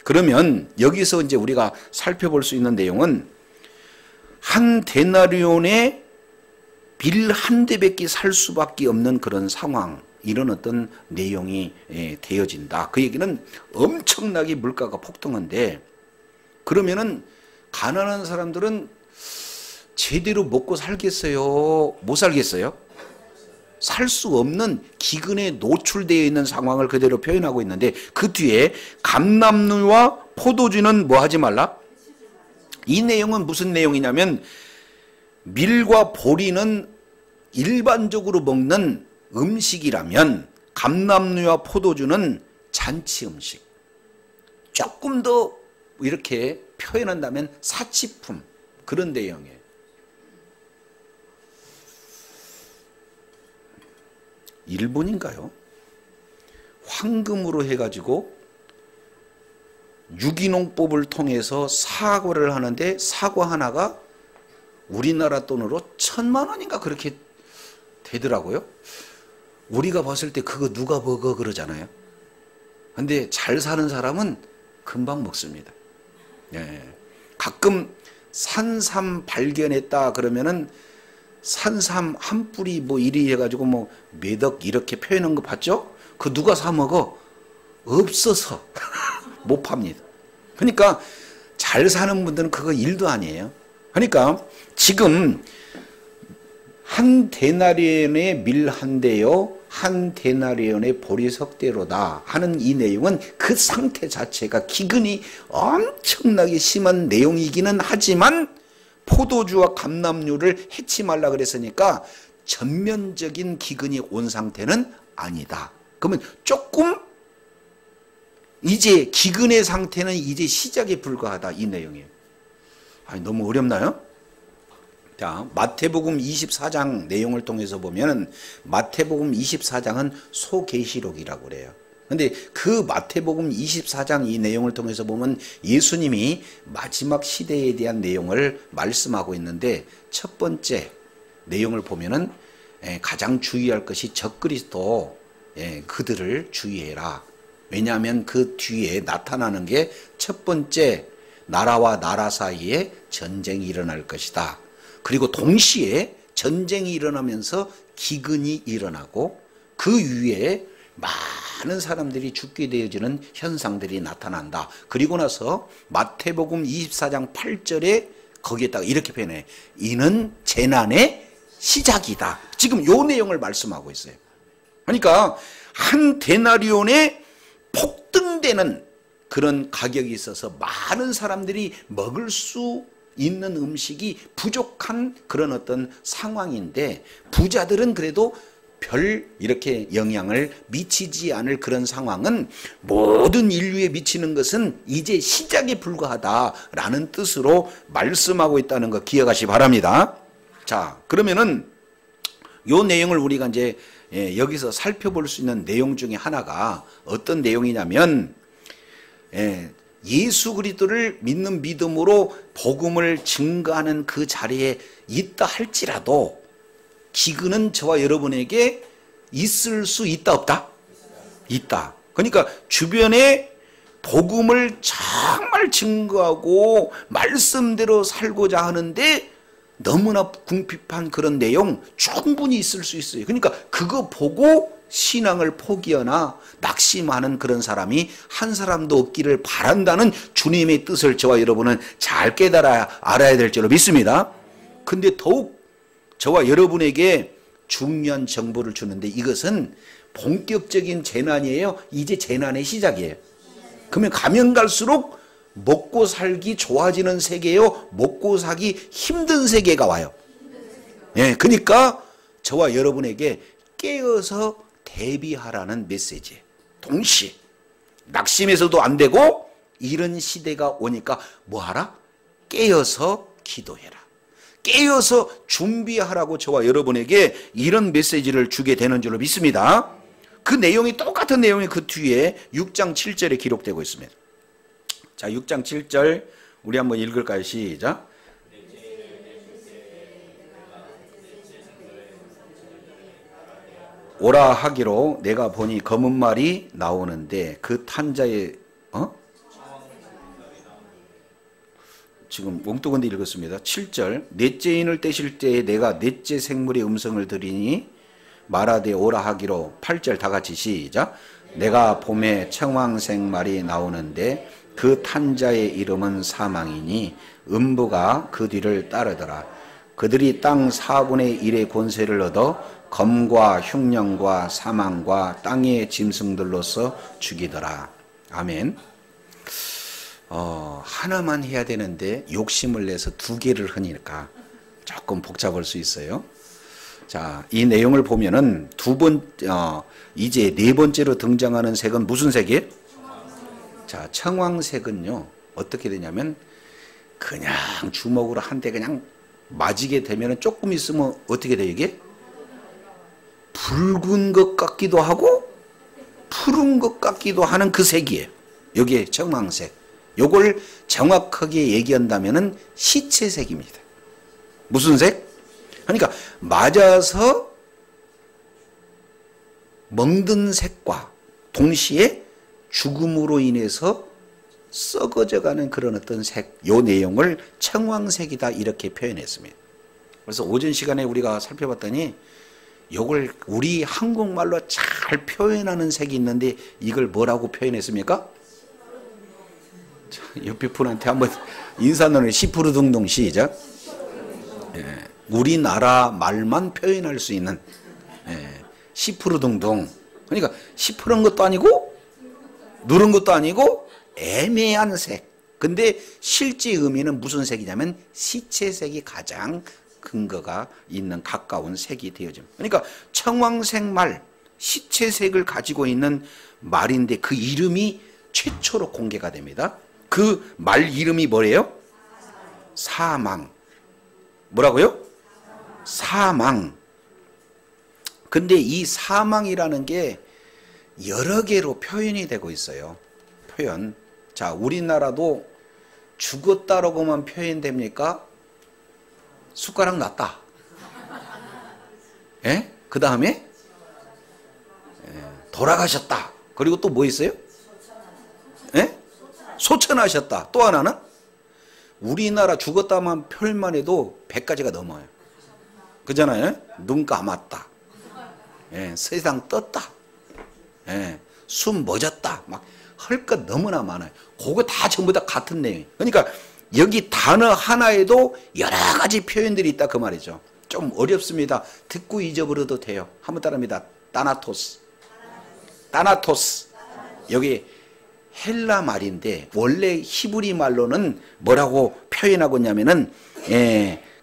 그러면 여기서 이제 우리가 살펴볼 수 있는 내용은 한 데나리온에 빌 한 대밖에 살 수밖에 없는 그런 상황, 이런 어떤 내용이 되어진다. 그 얘기는 엄청나게 물가가 폭등한데 그러면은 가난한 사람들은 제대로 먹고 살겠어요? 못 살겠어요? 살 수 없는 기근에 노출되어 있는 상황을 그대로 표현하고 있는데 그 뒤에 감람류와 포도주는 뭐 하지 말라? 이 내용은 무슨 내용이냐면 밀과 보리는 일반적으로 먹는 음식이라면 감람류와 포도주는 잔치 음식. 조금 더 이렇게 표현한다면 사치품 그런 내용이에요. 일본인가요? 황금으로 해가지고 유기농법을 통해서 사과를 하는데 사과 하나가 우리나라 돈으로 1,000만 원인가 그렇게 되더라고요. 우리가 봤을 때 그거 누가 먹어 그러잖아요. 근데 잘 사는 사람은 금방 먹습니다. 가끔 산삼 발견했다 그러면은 산삼 한 뿌리 뭐 이리 해가지고 뭐 매덕 이렇게 표현한 거 봤죠? 그 누가 사 먹어? 없어서 못 팝니다. 그러니까 잘 사는 분들은 그거 일도 아니에요. 그러니까 지금 한 데나리온의 밀 한 대요, 한 데나리온의 보리 석 대로다 하는 이 내용은 그 상태 자체가 기근이 엄청나게 심한 내용이기는 하지만 포도주와 감람류를 해치 말라 그랬으니까 전면적인 기근이 온 상태는 아니다. 그러면 조금 이제 기근의 상태는 이제 시작에 불과하다 이 내용이에요. 아니, 너무 어렵나요? 자, 마태복음 24장 내용을 통해서 보면 마태복음 24장은 소계시록이라고 그래요. 근데 그 마태복음 24장 이 내용을 통해서 보면 예수님이 마지막 시대에 대한 내용을 말씀하고 있는데 첫 번째 내용을 보면은 가장 주의할 것이 적그리스도 그들을 주의해라. 왜냐하면 그 뒤에 나타나는 게 첫 번째 나라와 나라 사이에 전쟁이 일어날 것이다. 그리고 동시에 전쟁이 일어나면서 기근이 일어나고 그 위에 많은 사람들이 죽게 되어지는 현상들이 나타난다. 그리고 나서 마태복음 24장 8절에 거기에다가 이렇게 표현해. 이는 재난의 시작이다. 지금 요 내용을 말씀하고 있어요. 그러니까 한 데나리온에 폭등되는 그런 가격이 있어서 많은 사람들이 먹을 수 있는 음식이 부족한 그런 어떤 상황인데, 부자들은 그래도 별 이렇게 영향을 미치지 않을 그런 상황은 모든 인류에 미치는 것은 이제 시작에 불과하다라는 뜻으로 말씀하고 있다는 거 기억하시 바랍니다. 자, 그러면은 요 내용을 우리가 이제 여기서 살펴볼 수 있는 내용 중에 하나가 어떤 내용이냐면, 예수 그리스도를 믿는 믿음으로 복음을 증거하는 그 자리에 있다 할지라도 기근은 저와 여러분에게 있을 수 있다 없다? 있다. 그러니까 주변에 복음을 정말 증거하고 말씀대로 살고자 하는데 너무나 궁핍한 그런 내용 충분히 있을 수 있어요. 그러니까 그거 보고 신앙을 포기하나 낙심하는 그런 사람이 한 사람도 없기를 바란다는 주님의 뜻을 저와 여러분은 잘 깨달아야 알아야 될 줄로 믿습니다. 근데 더욱 저와 여러분에게 중요한 정보를 주는데, 이것은 본격적인 재난이에요? 이제 재난의 시작이에요? 그러면 가면 갈수록 먹고 살기 좋아지는 세계요, 먹고 살기 힘든 세계가 와요. 예, 그러니까 저와 여러분에게 깨어서 대비하라는 메시지. 동시에 낙심해서도 안 되고 이런 시대가 오니까 뭐하라? 깨어서 기도해라. 깨어서 준비하라고 저와 여러분에게 이런 메시지를 주게 되는 줄로 믿습니다. 그 내용이 똑같은 내용이 그 뒤에 6장 7절에 기록되고 있습니다. 자, 6장 7절 우리 한번 읽을까요? 시작. 오라 하기로 내가 보니 검은 말이 나오는데 그 탄 자의 지금 엉뚱한데 읽었습니다. 7절 넷째 인을 떼실 때에 내가 넷째 생물의 음성을 들으니 말하되 오라 하기로. 8절 다 같이 시작. 내가 봄에 청황색 말이 나오는데 그 탄 자의 이름은 사망이니 음부가 그 뒤를 따르더라. 그들이 땅 4분의 1의 권세를 얻어 검과 흉령과 사망과 땅의 짐승들로서 죽이더라. 아멘. 하나만 해야 되는데 욕심을 내서 두 개를 하니까 조금 복잡할 수 있어요. 자, 이 내용을 보면은 이제 네 번째로 등장하는 색은 무슨 색이에요? 자, 청황색은요, 어떻게 되냐면 그냥 주먹으로 한 대 그냥 맞이게 되면은 조금 있으면 어떻게 돼요, 이게? 붉은 것 같기도 하고 푸른 것 같기도 하는 그 색이에요. 여기에 청황색. 요걸 정확하게 얘기한다면은 시체색입니다. 무슨 색? 그러니까 맞아서 멍든 색과 동시에 죽음으로 인해서 썩어져가는 그런 어떤 색, 요 내용을 청황색이다 이렇게 표현했습니다. 그래서 오전 시간에 우리가 살펴봤더니 요걸 우리 한국말로 잘 표현하는 색이 있는데 이걸 뭐라고 표현했습니까? 옆에 분한테 한번 인사는 시푸르둥둥 시작. 예, 우리나라 말만 표현할 수 있는 시푸르둥둥. 그러니까 시푸른 것도 아니고 누른 것도 아니고 애매한 색. 근데 실제 의미는 무슨 색이냐면 시체색이 가장 근거가 있는 가까운 색이 되어집니다. 그러니까 청황색 말, 시체색을 가지고 있는 말인데 그 이름이 최초로 공개가 됩니다. 그 말 이름이 뭐래요? 사망. 뭐라고요? 사망. 근데 이 사망이라는 게 여러 개로 표현이 되고 있어요. 표현. 자, 우리나라도 죽었다라고만 표현됩니까? 숟가락 났다. 예? 그 다음에 돌아가셨다. 그리고 또 뭐 있어요? 예? 소천하셨다. 또 하나는 우리나라 죽었다만 표현만 해도 100가지가 넘어요. 그잖아요. 눈 감았다. 예, 세상 떴다. 예, 숨 멎었다. 막 할 것 너무나 많아요. 그거 다 전부 다 같은 내용이에요. 그러니까 여기 단어 하나에도 여러 가지 표현들이 있다 그 말이죠. 좀 어렵습니다. 듣고 잊어버려도 돼요. 한번 따라합니다. 따나토스. 따나토스. 여기 헬라 말인데 원래 히브리 말로는 뭐라고 표현하고 있냐면은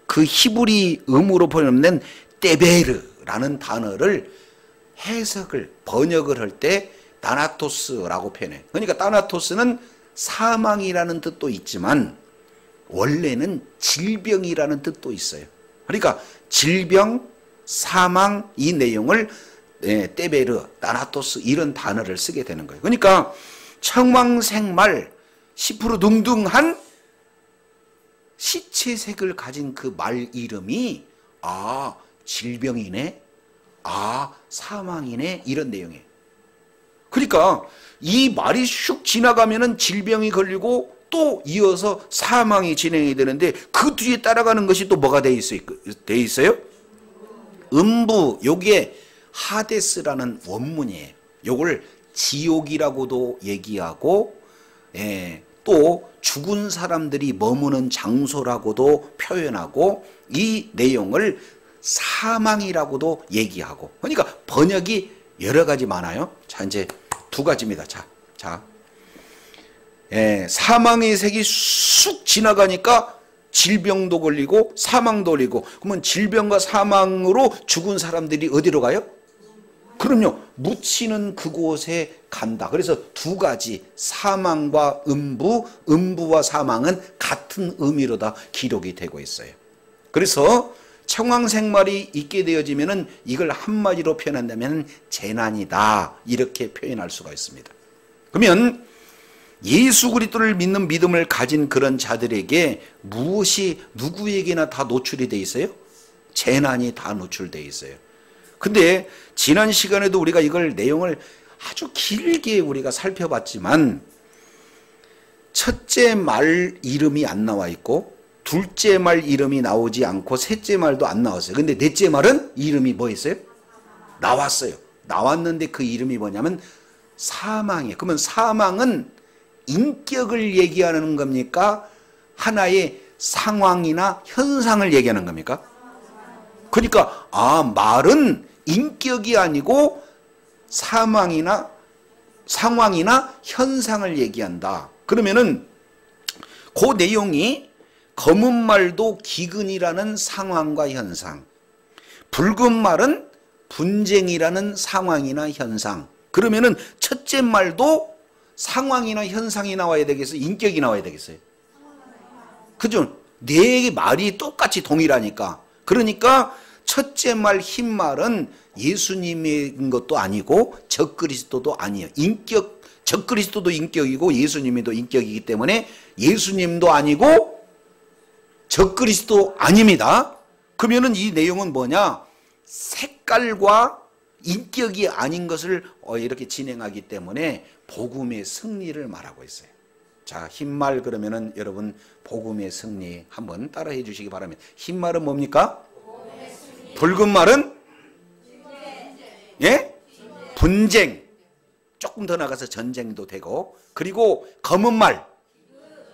그 히브리 음으로 표현된 떼베르라는 단어를 해석을 번역을 할 때 다나토스라고 표현해요. 그러니까 다나토스는 사망이라는 뜻도 있지만 원래는 질병이라는 뜻도 있어요. 그러니까 질병, 사망 이 내용을 떼베르, 다나토스 이런 단어를 쓰게 되는 거예요. 그러니까 청황생말 10% 둥둥한 시체색을 가진 그 말 이름이 질병이네, 사망이네 이런 내용이에요. 그러니까 이 말이 슉 지나가면은 질병이 걸리고 또 이어서 사망이 진행이 되는데 그 뒤에 따라가는 것이 또 뭐가 돼 있어요? 음부. 요게 하데스라는 원문이에요. 요걸 지옥이라고도 얘기하고 또 죽은 사람들이 머무는 장소라고도 표현하고 이 내용을 사망이라고도 얘기하고 그러니까 번역이 여러 가지 많아요. 자 이제 두 가지입니다. 자 사망의 색이 쑥 지나가니까 질병도 걸리고 사망도 걸리고 그러면 질병과 사망으로 죽은 사람들이 어디로 가요? 그럼요. 묻히는 그곳에 간다. 그래서 두 가지 사망과 음부와 사망은 같은 의미로 다 기록이 되고 있어요. 그래서 청황생말이 있게 되어지면은 이걸 한마디로 표현한다면 재난이다 이렇게 표현할 수가 있습니다. 그러면 예수 그리스도를 믿는 믿음을 가진 그런 자들에게 무엇이 누구에게나 다 노출이 돼 있어요? 재난이 다 노출되어 있어요. 근데 지난 시간에도 우리가 이걸 내용을 아주 길게 우리가 살펴봤지만 첫째 말 이름이 안 나와 있고 둘째 말 이름이 나오지 않고 셋째 말도 안 나왔어요. 근데 넷째 말은 이름이 뭐 있어요? 나왔어요. 나왔는데 그 이름이 뭐냐면 사망이에요. 그러면 사망은 인격을 얘기하는 겁니까? 하나의 상황이나 현상을 얘기하는 겁니까? 그러니까 말은 인격이 아니고 사망이나 상황이나 현상을 얘기한다. 그러면은 그 내용이 검은 말도 기근이라는 상황과 현상, 붉은 말은 분쟁이라는 상황이나 현상. 그러면은 첫째 말도 상황이나 현상이 나와야 되겠어요? 인격이 나와야 되겠어요? 그죠? 네 말이 똑같이 동일하니까. 그러니까 첫째 말 흰 말은 예수님인 것도 아니고 적그리스도도 아니에요. 적그리스도도 인격이고 예수님도 인격이기 때문에 예수님도 아니고 적그리스도 아닙니다. 그러면은 이 내용은 뭐냐? 색깔과 인격이 아닌 것을 이렇게 진행하기 때문에 복음의 승리를 말하고 있어요. 자, 흰말 그러면은 여러분 복음의 승리 한번 따라해 주시기 바랍니다. 흰말은 뭡니까? 붉은 말은? 예? 분쟁. 조금 더 나가서 전쟁도 되고 그리고 검은 말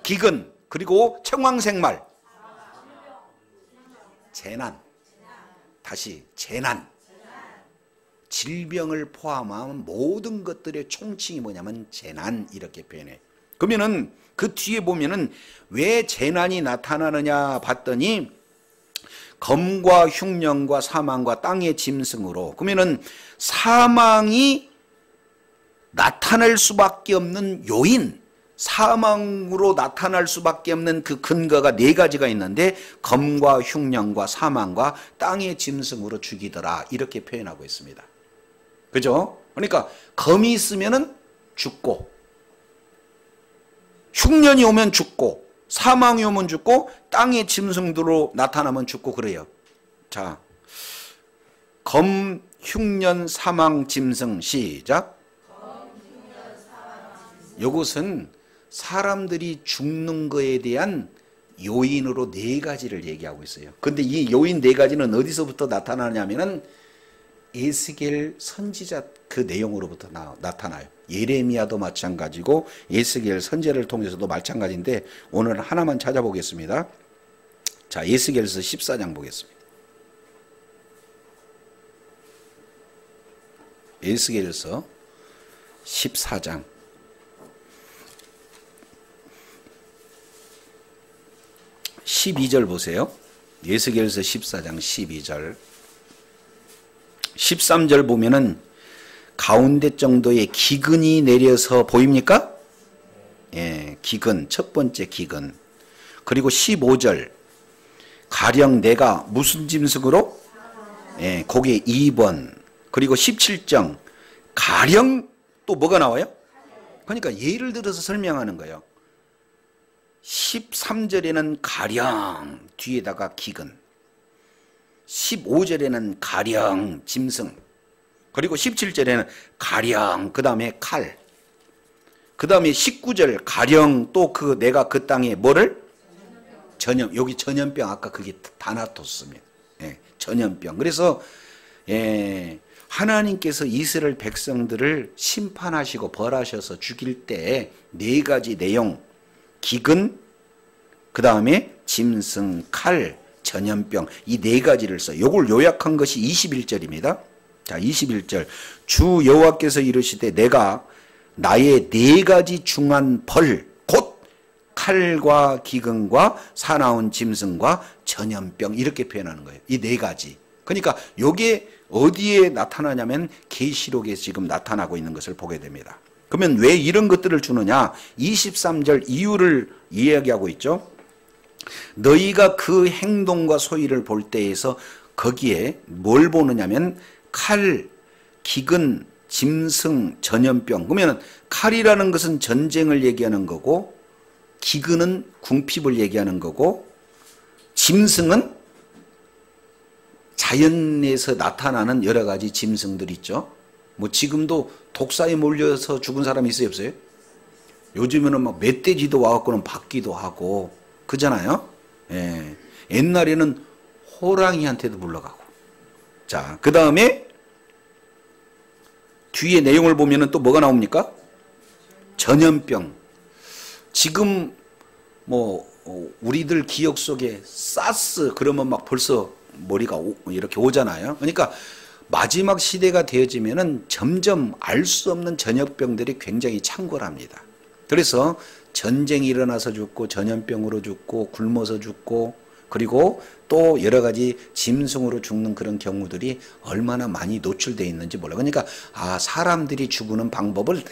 기근 그리고 청황생말 재난. 다시 재난. 질병을 포함한 모든 것들의 총칭이 뭐냐면 재난 이렇게 표현해. 그러면은 그 뒤에 보면은 왜 재난이 나타나느냐 봤더니 검과 흉년과 사망과 땅의 짐승으로. 그러면은 사망이 나타날 수밖에 없는 요인, 사망으로 나타날 수밖에 없는 그 근거가 네 가지가 있는데 검과 흉년과 사망과 땅의 짐승으로 죽이더라 이렇게 표현하고 있습니다. 그죠? 그러니까 검이 있으면은 죽고 흉년이 오면 죽고 사망이 오면 죽고 땅의 짐승들로 나타나면 죽고 그래요. 자, 검, 흉년, 사망, 짐승 시작. 이것은 사람들이 죽는 거에 대한 요인으로 네 가지를 얘기하고 있어요. 근데 이 요인 네 가지는 어디서부터 나타나냐면은 에스겔 선지자 그 내용으로부터 나타나요. 예레미야도 마찬가지고 에스겔 선지자를 통해서도 마찬가지인데 오늘 하나만 찾아보겠습니다. 자, 에스겔서 14장 보겠습니다. 에스겔서 14장 12절 보세요. 에스겔서 14장 12절 13절 보면은 가운데 정도의 기근이 내려서 보입니까? 예, 기근, 첫 번째 기근. 그리고 15절 가령 내가 무슨 짐승으로? 예, 거기에 2번. 그리고 17장 가령 또 뭐가 나와요? 그러니까 예를 들어서 설명하는 거예요. 13절에는 가령 뒤에다가 기근, 15절에는 가령 짐승, 그리고 17절에는 가령 그 다음에 칼, 그 다음에 19절 가령 또 그 내가 그 땅에 뭐를? 전염, 여기 전염병 아까 그게 다나토스입니다. 예, 전염병. 그래서 예, 하나님께서 이스라엘 백성들을 심판하시고 벌하셔서 죽일 때 네 가지 내용, 기근, 그 다음에 짐승, 칼, 전염병, 이 네 가지를 써요. 요걸 요약한 것이 21절입니다. 자, 21절. 주 여호와께서 이르시되 내가 나의 네 가지 중한 벌, 곧 칼과 기근과 사나운 짐승과 전염병, 이렇게 표현하는 거예요. 이 네 가지. 그러니까 요게 어디에 나타나냐면 계시록에 지금 나타나고 있는 것을 보게 됩니다. 그러면 왜 이런 것들을 주느냐? 23절 이유를 이야기하고 있죠. 너희가 그 행동과 소위를 볼 때에서 거기에 뭘 보느냐면 칼, 기근, 짐승, 전염병. 그러면 칼이라는 것은 전쟁을 얘기하는 거고, 기근은 궁핍을 얘기하는 거고, 짐승은 자연에서 나타나는 여러 가지 짐승들 있죠. 뭐 지금도 독사에 몰려서 죽은 사람이 있어요, 없어요? 요즘에는 막 멧돼지도 와갖고는 받기도 하고 그잖아요. 예. 옛날에는 호랑이한테도 물러가고. 자, 그 다음에 뒤에 내용을 보면은 또 뭐가 나옵니까? 전염병. 지금 뭐 우리들 기억 속에 사스 그러면 막 벌써 머리가 이렇게 오잖아요. 그러니까 마지막 시대가 되어지면은 점점 알 수 없는 전염병들이 굉장히 창궐합니다. 그래서 전쟁이 일어나서 죽고 전염병으로 죽고 굶어서 죽고 그리고 또 여러 가지 짐승으로 죽는 그런 경우들이 얼마나 많이 노출되어 있는지 몰라요. 그러니까 사람들이 죽는 방법을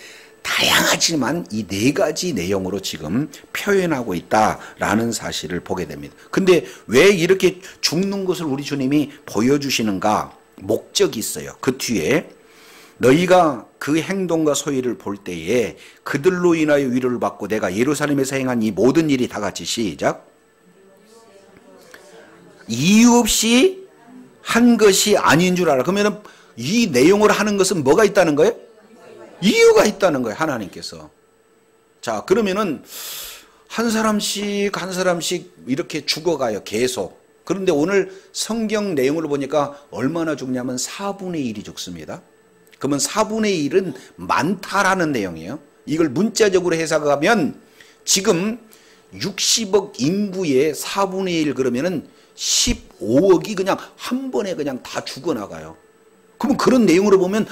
다양하지만 이 네 가지 내용으로 지금 표현하고 있다라는 사실을 보게 됩니다. 근데 왜 이렇게 죽는 것을 우리 주님이 보여주시는가? 목적이 있어요. 그 뒤에 너희가 그 행동과 소위를 볼 때에 그들로 인하여 위로를 받고 내가 예루살렘에서 행한 이 모든 일이 다 같이 시작. 이유 없이 한 것이 아닌 줄 알아. 그러면 이 내용을 하는 것은 뭐가 있다는 거예요? 이유가 있다는 거예요. 하나님께서. 자, 그러면은 한 사람씩 이렇게 죽어가요. 계속. 그런데 오늘 성경 내용을 보니까 얼마나 죽냐면 4분의 1이 죽습니다. 그러면 4분의 1은 많다라는 내용이에요. 이걸 문자적으로 해석하면 지금 60억 인구의 4분의 1 그러면은 15억이 그냥 한 번에 그냥 다 죽어나가요. 그러면 그런 내용으로 보면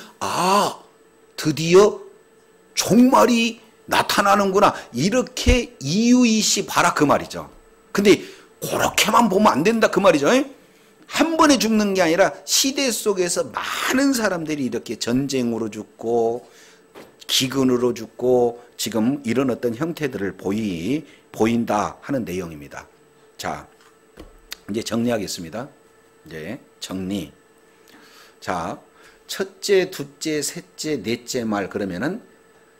드디어 종말이 나타나는구나. 이렇게 이유이시 바라 그 말이죠. 근데 그렇게만 보면 안 된다 그 말이죠. 한 번에 죽는 게 아니라 시대 속에서 많은 사람들이 이렇게 전쟁으로 죽고 기근으로 죽고 지금 이런 어떤 형태들을 보인다 하는 내용입니다. 자, 이제 정리하겠습니다. 이제 정리. 자, 첫째, 둘째, 셋째, 넷째 말 그러면은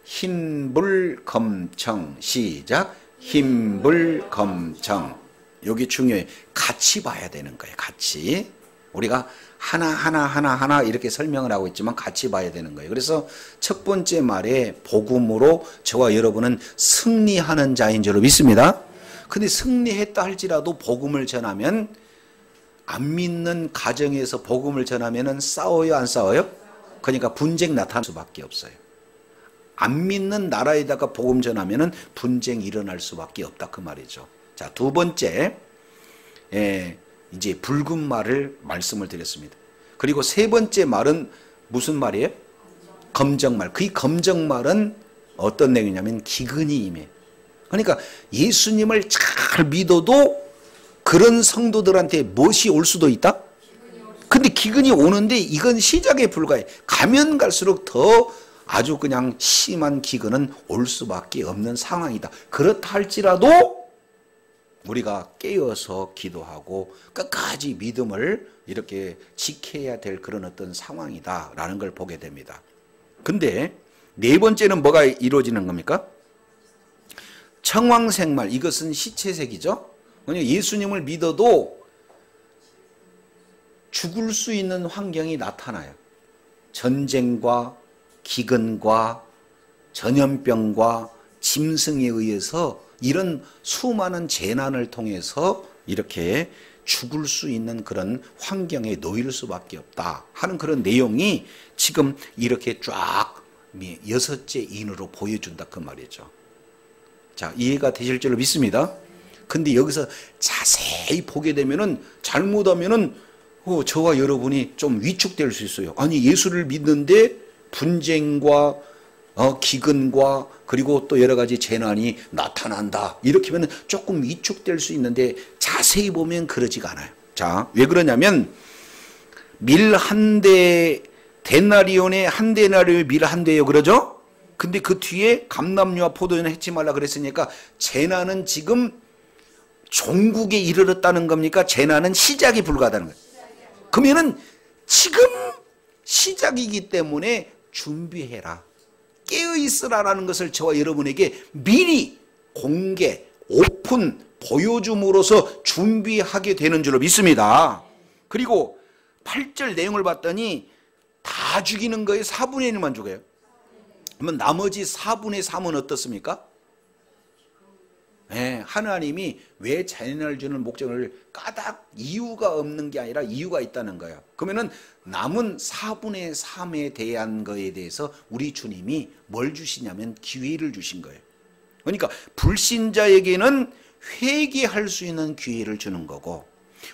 흰불검청 시작. 흰불검청. 여기 중요해. 같이 봐야 되는 거예요. 같이. 우리가 하나 이렇게 설명을 하고 있지만 같이 봐야 되는 거예요. 그래서 첫 번째 말에 복음으로 저와 여러분은 승리하는 자인 줄로 믿습니다. 근데 승리했다 할지라도 복음을 전하면 안 믿는 가정에서 복음을 전하면은 싸워요, 안 싸워요? 그러니까 분쟁 나타날 수밖에 없어요. 안 믿는 나라에다가 복음 전하면은 분쟁이 일어날 수밖에 없다 그 말이죠. 자, 두 번째, 이제 붉은 말을 말씀을 드렸습니다. 그리고 세 번째 말은 무슨 말이에요? 검정말. 그 검정말은 어떤 내용이냐면 기근이 임해. 그러니까 예수님을 잘 믿어도 그런 성도들한테 무엇이 올 수도 있다? 근데 기근이 오는데 이건 시작에 불과해. 가면 갈수록 더 아주 그냥 심한 기근은 올 수밖에 없는 상황이다. 그렇다 할지라도 우리가 깨어서 기도하고 끝까지 믿음을 이렇게 지켜야 될 그런 어떤 상황이다라는 걸 보게 됩니다. 근데 네 번째는 뭐가 이루어지는 겁니까? 청황생말. 이것은 시체색이죠. 예수님을 믿어도 죽을 수 있는 환경이 나타나요. 전쟁과 기근과 전염병과 짐승에 의해서 이런 수많은 재난을 통해서 이렇게 죽을 수 있는 그런 환경에 놓일 수밖에 없다 하는 그런 내용이 지금 이렇게 쫙 6째 인으로 보여준다 그 말이죠. 자, 이해가 되실 줄로 믿습니다. 근데 여기서 자세히 보게 되면은 잘못하면은 저와 여러분이 좀 위축될 수 있어요. 아니, 예수를 믿는데 분쟁과 기근과 그리고 또 여러 가지 재난이 나타난다. 이렇게 하면 조금 위축될 수 있는데 자세히 보면 그러지가 않아요. 자, 왜 그러냐면 밀 한 대, 데나리온에 한 데나리온에 밀 한 대요. 그러죠? 근데 그 뒤에 감람류와 포도주는 해치 말라 그랬으니까 재난은 지금 종국에 이르렀다는 겁니까? 재난은 시작이 불가하다는 거예요. 그러면은 지금 시작이기 때문에 준비해라. 깨어있으라라는 것을 저와 여러분에게 미리 공개, 오픈, 보여줌으로써 준비하게 되는 줄로 믿습니다. 그리고 8절 내용을 봤더니 다 죽이는 거에 4분의 1만 죽어요. 그러면 나머지 4분의 3은 어떻습니까? 네, 하나님이 왜 재난을 주는 목적을 까닭 이유가 없는 게 아니라 이유가 있다는 거예요. 그러면은 남은 4분의 3에 대한 거에 대해서 우리 주님이 뭘 주시냐면 기회를 주신 거예요. 그러니까 불신자에게는 회개할 수 있는 기회를 주는 거고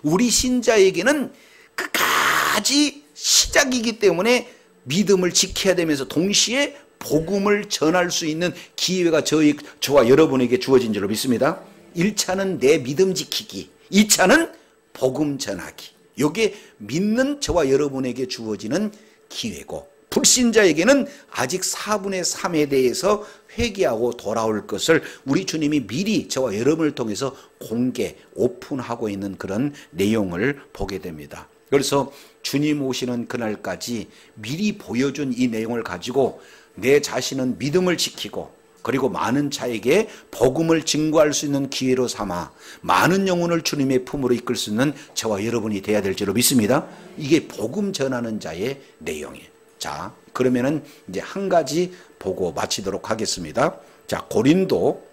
우리 신자에게는 끝까지 시작이기 때문에 믿음을 지켜야 되면서 동시에 복음을 전할 수 있는 기회가 저와 여러분에게 주어진 줄로 믿습니다. 1차는 내 믿음 지키기, 2차는 복음 전하기. 이게 믿는 저와 여러분에게 주어지는 기회고 불신자에게는 아직 4분의 3에 대해서 회개하고 돌아올 것을 우리 주님이 미리 저와 여러분을 통해서 공개, 오픈하고 있는 그런 내용을 보게 됩니다. 그래서 주님 오시는 그날까지 미리 보여준 이 내용을 가지고 내 자신은 믿음을 지키고 그리고 많은 자에게 복음을 증거할 수 있는 기회로 삼아 많은 영혼을 주님의 품으로 이끌 수 있는 저와 여러분이 돼야 될 줄로 믿습니다. 이게 복음 전하는 자의 내용이에요. 자, 그러면은 이제 한 가지 보고 마치도록 하겠습니다. 자, 고린도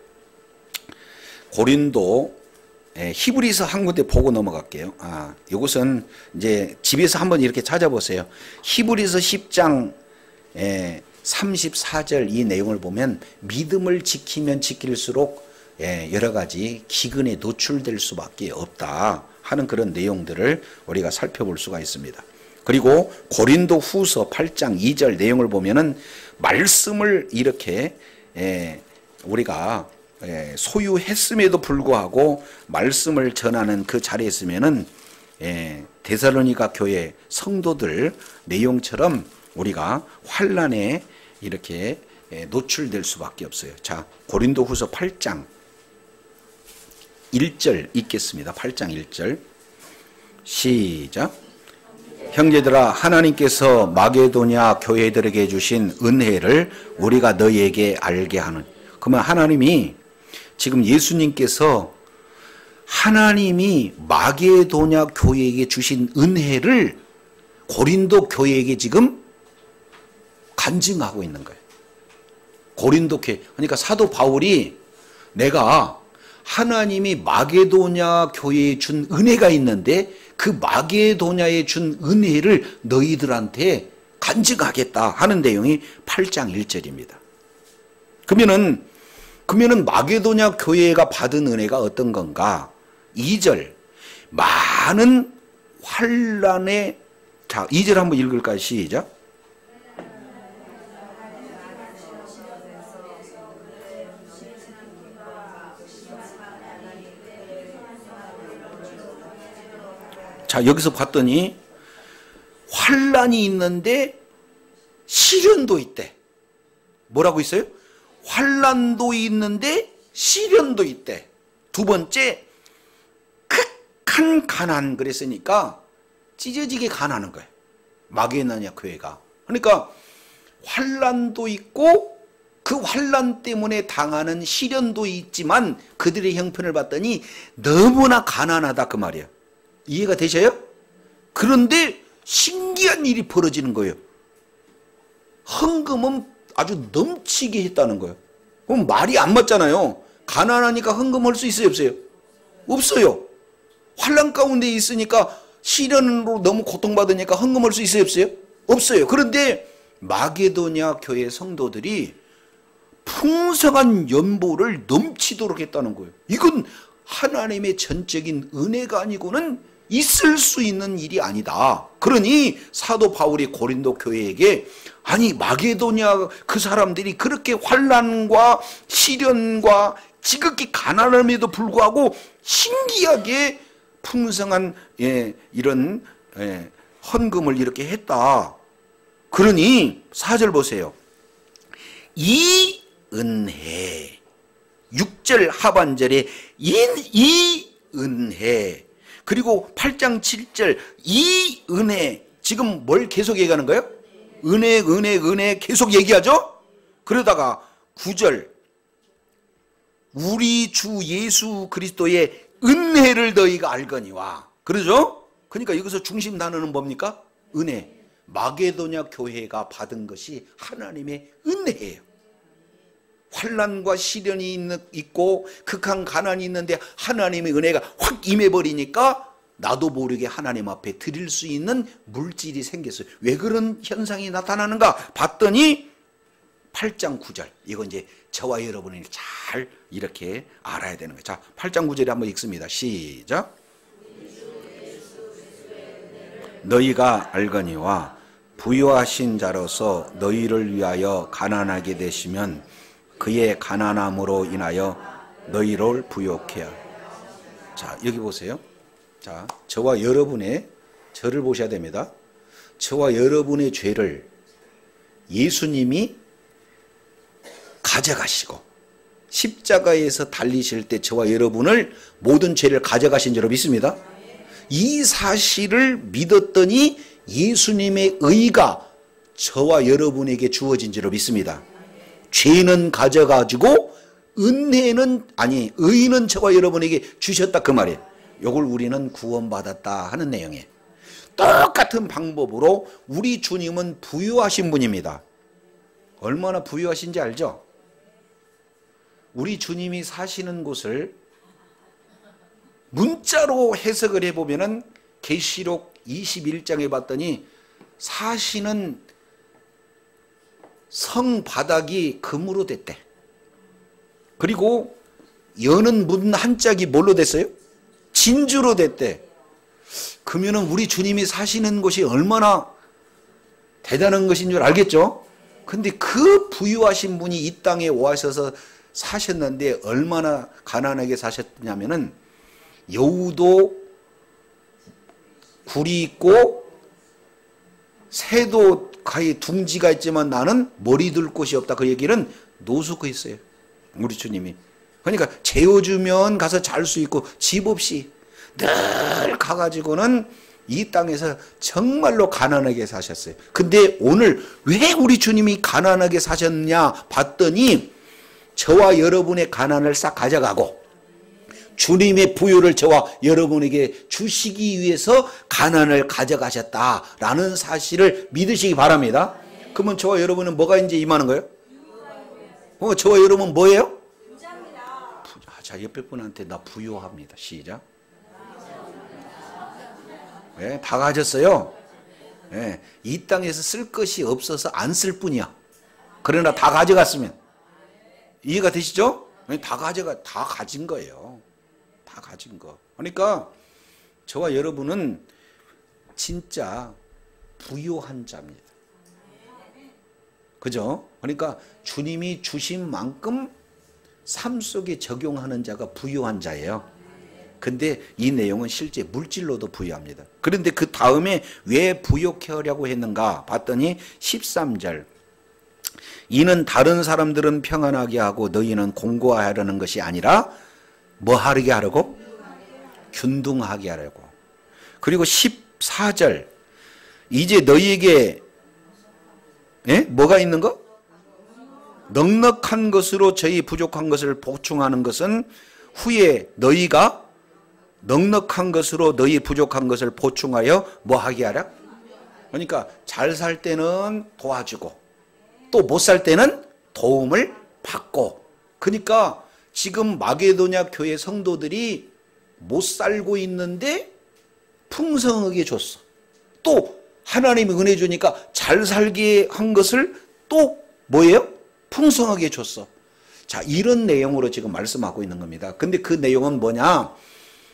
히브리서 한 군데 보고 넘어갈게요. 이것은 이제 집에서 한번 이렇게 찾아보세요. 히브리서 10장 34절 이 내용을 보면 믿음을 지키면 지킬수록 여러 가지 기근에 노출될 수밖에 없다 하는 그런 내용들을 우리가 살펴볼 수가 있습니다. 그리고 고린도 후서 8장 2절 내용을 보면은 말씀을 이렇게 우리가 소유했음에도 불구하고 말씀을 전하는 그 자리에 있으면은 데살로니가 교회 성도들 내용처럼 우리가 환난에 이렇게 노출될 수밖에 없어요. 자, 고린도 후서 8장 1절 읽겠습니다. 8장 1절 시작. 형제들아, 하나님께서 마게도냐 교회들에게 주신 은혜를 우리가 너희에게 알게 하는. 그러면 하나님이 지금 예수님께서 하나님이 마게도냐 교회에게 주신 은혜를 고린도 교회에게 지금 간증하고 있는 거예요. 고린도 교회. 그러니까 사도 바울이 내가 하나님이 마게도냐 교회에 준 은혜가 있는데 그 마게도냐에 준 은혜를 너희들한테 간증하겠다 하는 내용이 8장 1절입니다. 그러면은 마게도냐 교회가 받은 은혜가 어떤 건가? 2절. 많은 환난에, 자, 2절 한번 읽을까요? 시작. 자, 여기서 봤더니 환난이 있는데 시련도 있대. 뭐라고 있어요? 환난도 있는데 시련도 있대. 두 번째, 극한 가난 그랬으니까 찢어지게 가난한 거예요. 마게도냐 교회가. 그러니까 환난도 있고 그 환난 때문에 당하는 시련도 있지만 그들의 형편을 봤더니 너무나 가난하다 그 말이에요. 이해가 되셔요? 그런데 신기한 일이 벌어지는 거예요. 헌금은 아주 넘치게 했다는 거예요. 그럼 말이 안 맞잖아요. 가난하니까 헌금할 수 있어요, 없어요? 없어요. 환난 가운데 있으니까 시련으로 너무 고통받으니까 헌금할 수 있어요, 없어요? 없어요. 그런데 마게도냐 교회 성도들이 풍성한 연보를 넘치도록 했다는 거예요. 이건 하나님의 전적인 은혜가 아니고는 있을 수 있는 일이 아니다. 그러니 사도 바울이 고린도 교회에게 아니 마게도냐 그 사람들이 그렇게 환난과 시련과 지극히 가난함에도 불구하고 신기하게 풍성한 이런 헌금을 이렇게 했다. 그러니 4절 보세요. 이 은혜 6절 하반절에 이 은혜 그리고 8장 7절 이 은혜 지금 뭘 계속 얘기하는 거예요? 은혜 계속 얘기하죠? 그러다가 9절 우리 주 예수 그리스도의 은혜를 너희가 알거니와 그러죠? 그러니까 여기서 중심 단어는 뭡니까? 은혜. 마게도냐 교회가 받은 것이 하나님의 은혜예요. 환난과 시련이 있고 극한 가난이 있는데 하나님의 은혜가 확 임해버리니까 나도 모르게 하나님 앞에 드릴 수 있는 물질이 생겼어요. 왜 그런 현상이 나타나는가 봤더니 8장 9절 이건 이제 저와 여러분이 잘 이렇게 알아야 되는 거예요. 자, 8장 9절에 한번 읽습니다. 시작. 너희가 알거니와 부유하신 자로서 너희를 위하여 가난하게 되시면 그의 가난함으로 인하여 너희를 부욕해 하라. 자, 여기 보세요. 자, 저와 여러분의 저를 보셔야 됩니다. 저와 여러분의 죄를 예수님이 가져가시고 십자가에서 달리실 때 저와 여러분을 모든 죄를 가져가신 줄로 믿습니다. 이 사실을 믿었더니 예수님의 의가 저와 여러분에게 주어진 줄로 믿습니다. 죄는 가져가지고 의는 저와 여러분에게 주셨다 그 말이에요. 이걸 우리는 구원받았다 하는 내용이에요. 똑같은 방법으로 우리 주님은 부유하신 분입니다. 얼마나 부유하신지 알죠? 우리 주님이 사시는 곳을 문자로 해석을 해보면은 계시록 21장에 봤더니 사시는 성 바닥이 금으로 됐대. 그리고 여는 문 한 짝이 뭘로 됐어요? 진주로 됐대. 그러면은 우리 주님이 사시는 곳이 얼마나 대단한 것인 줄 알겠죠? 근데 그 부유하신 분이 이 땅에 와셔서 사셨는데 얼마나 가난하게 사셨냐면은 여우도 굴이 있고 새도 가히 둥지가 있지만 나는 머리 둘 곳이 없다. 그 얘기는 노숙해 있어요. 우리 주님이. 그러니까 재워주면 가서 잘 수 있고 집 없이 늘 가가지고는 이 땅에서 정말로 가난하게 사셨어요. 근데 오늘 왜 우리 주님이 가난하게 사셨냐 봤더니 저와 여러분의 가난을 싹 가져가고 주님의 부유를 저와 여러분에게 주시기 위해서 가난을 가져가셨다라는 사실을 믿으시기 바랍니다. 그러면 저와 여러분은 뭐가 이제 임하는 거예요? 저와 여러분은 뭐예요? 자, 옆에 분한테 나 부유합니다. 시작. 네, 다 가졌어요. 네, 이 땅에서 쓸 것이 없어서 안 쓸 뿐이야. 그러나 다 가져갔으면 이해가 되시죠? 다 가진 거예요. 다 가진 거. 그러니까 저와 여러분은 진짜 부유한 자입니다. 그죠? 그러니까 주님이 주신 만큼 삶 속에 적용하는 자가 부유한 자예요. 근데 이 내용은 실제 물질로도 부유합니다. 그런데 그 다음에 왜 부욕해 하려고 했는가 봤더니 13절, 이는 다른 사람들은 평안하게 하고 너희는 공고하려는 것이 아니라 뭐 하게 하려고? 균등하게 하려고. 그리고 14절, 이제 너희에게 뭐가 있는 거? 넉넉한 것으로 저희 부족한 것을 보충하는 것은 후에 너희가 넉넉한 것으로 너희 부족한 것을 보충하여 뭐 하게 하라? 그러니까 잘 살 때는 도와주고 또 못 살 때는 도움을 받고. 그러니까 지금 마게도냐 교회 성도들이 못 살고 있는데 풍성하게 줬어. 또 하나님이 은혜 주니까 잘 살게 한 것을 또 뭐예요? 풍성하게 줬어. 자, 이런 내용으로 지금 말씀하고 있는 겁니다. 근데 그 내용은 뭐냐?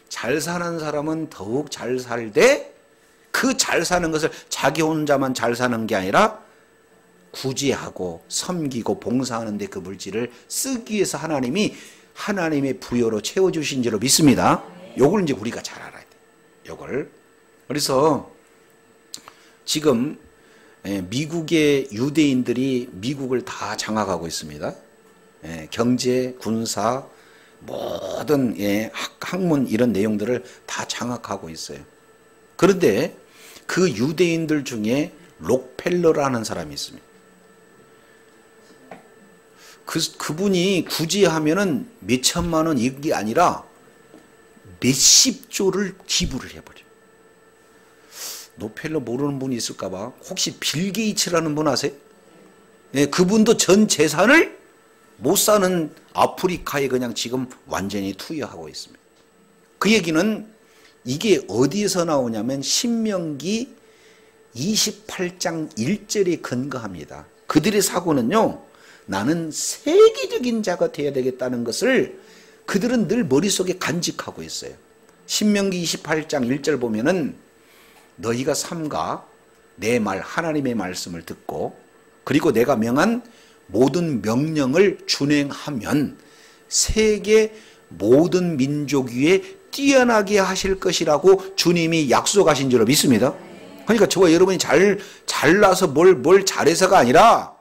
잘 사는 사람은 더욱 잘 살되 그 잘 사는 것을 자기 혼자만 잘 사는 게 아니라 구제하고 섬기고 봉사하는 데 그 물질을 쓰기 위해서 하나님이 하나님의 부여로 채워주신 줄로 믿습니다. 요걸 이제 우리가 잘 알아야 돼. 요걸. 그래서 지금 미국의 유대인들이 미국을 다 장악하고 있습니다. 경제, 군사, 모든 학문 이런 내용들을 다 장악하고 있어요. 그런데 그 유대인들 중에 록펠러라는 사람이 있습니다. 그분이 굳이 하면은 몇 천만 원 이게 아니라 몇십 조를 기부를 해버려요. 록펠러 모르는 분이 있을까봐. 혹시 빌 게이츠라는 분 아세요? 그분도 전 재산을 못 사는 아프리카에 그냥 지금 완전히 투여하고 있습니다. 그 얘기는 이게 어디에서 나오냐면 신명기 28장 1절에 근거합니다. 그들의 사고는요, 나는 세계적인 자가 되어야 되겠다는 것을 그들은 늘 머릿속에 간직하고 있어요. 신명기 28장 1절 보면은 너희가 삼가 내 말 하나님의 말씀을 듣고 그리고 내가 명한 모든 명령을 준행하면 세계 모든 민족 위에 뛰어나게 하실 것이라고 주님이 약속하신 줄로 믿습니다. 그러니까 저와 여러분이 잘나서 뭘 잘해서가 아니라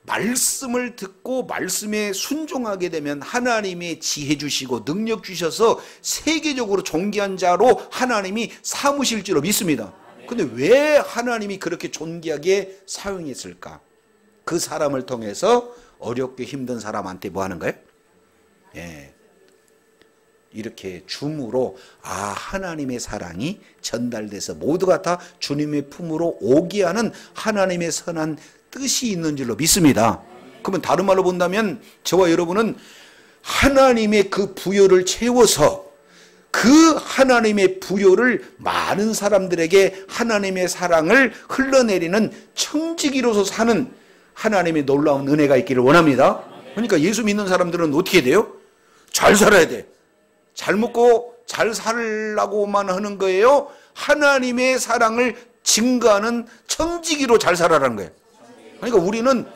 말씀을 듣고 말씀에 순종하게 되면 하나님의 지혜 주시고 능력 주셔서 세계적으로 존귀한 자로 하나님이 삼으실 줄로 믿습니다. 근데 왜 하나님이 그렇게 존귀하게 사용했을까? 그 사람을 통해서 어렵게 힘든 사람한테 뭐 하는 거예요? 이렇게 줌으로 하나님의 사랑이 전달돼서 모두가 다 주님의 품으로 오게 하는 하나님의 선한 뜻이 있는 줄로 믿습니다. 그러면 다른 말로 본다면 저와 여러분은 하나님의 그 부요를 채워서 그 하나님의 부요를 많은 사람들에게 하나님의 사랑을 흘러내리는 청지기로서 사는 하나님의 놀라운 은혜가 있기를 원합니다. 그러니까 예수 믿는 사람들은 어떻게 돼요? 잘 살아야 돼. 잘 먹고 잘 살라고만 하는 거예요? 하나님의 사랑을 증거하는 청지기로 잘 살아라는 거예요. 그러니까 우리는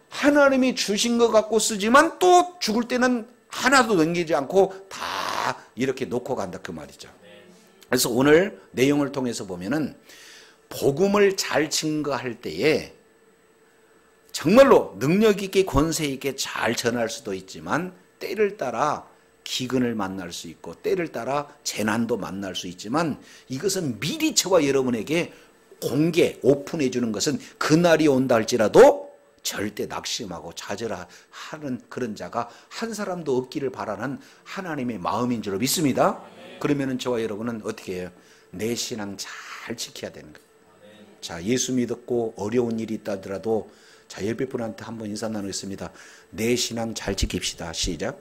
하나님이 주신 것 갖고 쓰지만 또 죽을 때는 하나도 남기지 않고 다 이렇게 놓고 간다 그 말이죠. 그래서 오늘 내용을 통해서 보면은 복음을 잘 증거할 때에 정말로 능력 있게 권세 있게 잘 전할 수도 있지만 때를 따라 기근을 만날 수 있고 때를 따라 재난도 만날 수 있지만 이것은 미리 저와 여러분에게 공개 오픈해 주는 것은 그날이 온다 할지라도 절대 낙심하고 좌절하는 그런 자가 한 사람도 없기를 바라는 하나님의 마음인 줄로 믿습니다. 그러면은 저와 여러분은 어떻게 해요? 내 신앙 잘 지켜야 되는 거예요. 자, 예수 믿었고 어려운 일이 있다더라도 자, 옆에 분한테 한번 인사 나누겠습니다. 내 신앙 잘 지킵시다. 시작.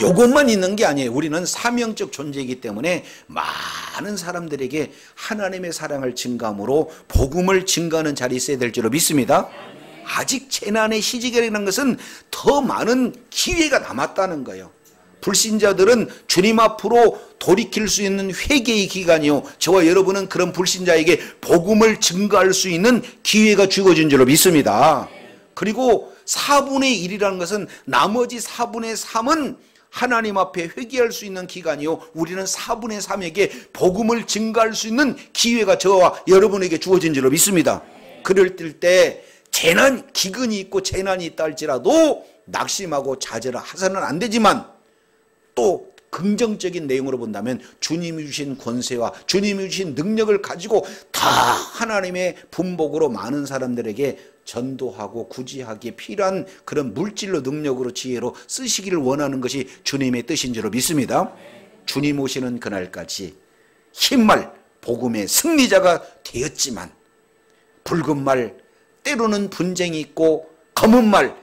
요것만 있는 게 아니에요. 우리는 사명적 존재이기 때문에 많은 사람들에게 하나님의 사랑을 증거함으로 복음을 증거하는 자리에 있어야 될 줄로 믿습니다. 아직 재난의 시기라는 것은 더 많은 기회가 남았다는 거예요. 불신자들은 주님 앞으로 돌이킬 수 있는 회개의 기간이요, 저와 여러분은 그런 불신자에게 복음을 증거할 수 있는 기회가 주어진 줄로 믿습니다. 그리고 4분의 1이라는 것은 나머지 4분의 3은 하나님 앞에 회개할 수 있는 기간이요, 우리는 4분의 3에게 복음을 증거할 수 있는 기회가 저와 여러분에게 주어진 줄로 믿습니다. 그럴 때 재난, 기근이 있고 재난이 있다 할지라도 낙심하고 좌절을 해서는 안 되지만, 또 긍정적인 내용으로 본다면 주님이 주신 권세와 주님이 주신 능력을 가지고 다 하나님의 분복으로 많은 사람들에게 전도하고 구제하기에 필요한 그런 물질로, 능력으로, 지혜로 쓰시기를 원하는 것이 주님의 뜻인 줄로 믿습니다. 주님 오시는 그날까지 흰말 복음의 승리자가 되었지만, 붉은 말 때로는 분쟁이 있고, 검은 말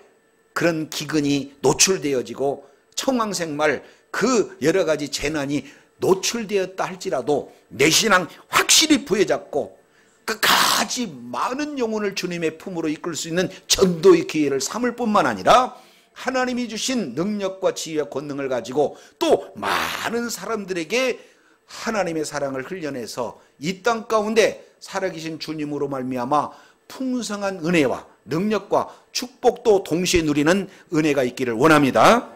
그런 기근이 노출되어지고, 청황색 말 그 여러 가지 재난이 노출되었다 할지라도 내 신앙 확실히 부여잡고 끝까지 많은 영혼을 주님의 품으로 이끌 수 있는 전도의 기회를 삼을 뿐만 아니라 하나님이 주신 능력과 지혜와 권능을 가지고 또 많은 사람들에게 하나님의 사랑을 흘려내서 이 땅 가운데 살아계신 주님으로 말미암아 풍성한 은혜와 능력과 축복도 동시에 누리는 은혜가 있기를 원합니다.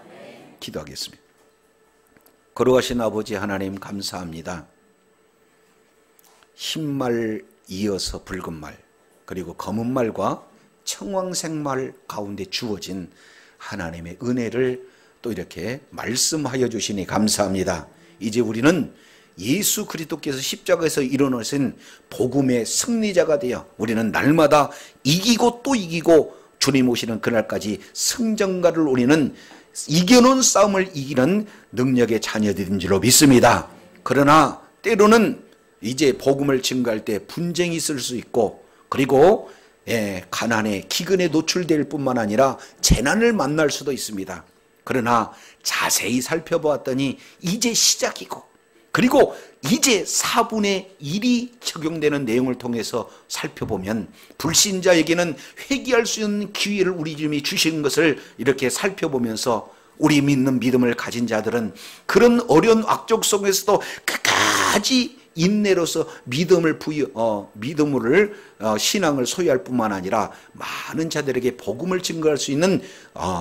기도하겠습니다. 거룩하신 아버지 하나님, 감사합니다. 흰말 이어서 붉은 말, 그리고 검은 말과 청황색 말 가운데 주어진 하나님의 은혜를 또 이렇게 말씀하여 주시니 감사합니다. 이제 우리는 예수 그리스도께서 십자가에서 일어나신 복음의 승리자가 되어 우리는 날마다 이기고 또 이기고 주님 오시는 그날까지 승전가를 우리는 이겨놓은 싸움을 이기는 능력의 자녀들인 줄로 믿습니다. 그러나 때로는 이제 복음을 증거할 때 분쟁이 있을 수 있고, 그리고 가난에 기근에 노출될 뿐만 아니라 재난을 만날 수도 있습니다. 그러나 자세히 살펴보았더니 이제 시작이고, 그리고 이제 4분의 1이 적용되는 내용을 통해서 살펴보면 불신자에게는 회개할 수 있는 기회를 우리 주님이 주신 것을 이렇게 살펴보면서 우리 믿는 믿음을 가진 자들은 그런 어려운 악적 속에서도 끝까지 인내로서 믿음을 신앙을 소유할 뿐만 아니라 많은 자들에게 복음을 증거할 수 있는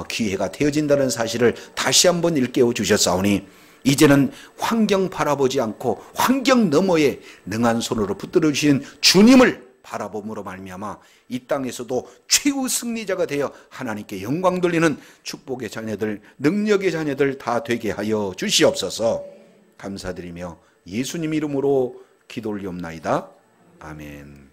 기회가 되어진다는 사실을 다시 한번 일깨워 주셨사오니, 이제는 환경 바라보지 않고 환경 너머에 능한 손으로 붙들어 주신 주님을 바라봄으로 말미암아 이 땅에서도 최후 승리자가 되어 하나님께 영광 돌리는 축복의 자녀들, 능력의 자녀들 다 되게 하여 주시옵소서. 감사드리며 예수님 이름으로 기도 올리옵나이다. 아멘.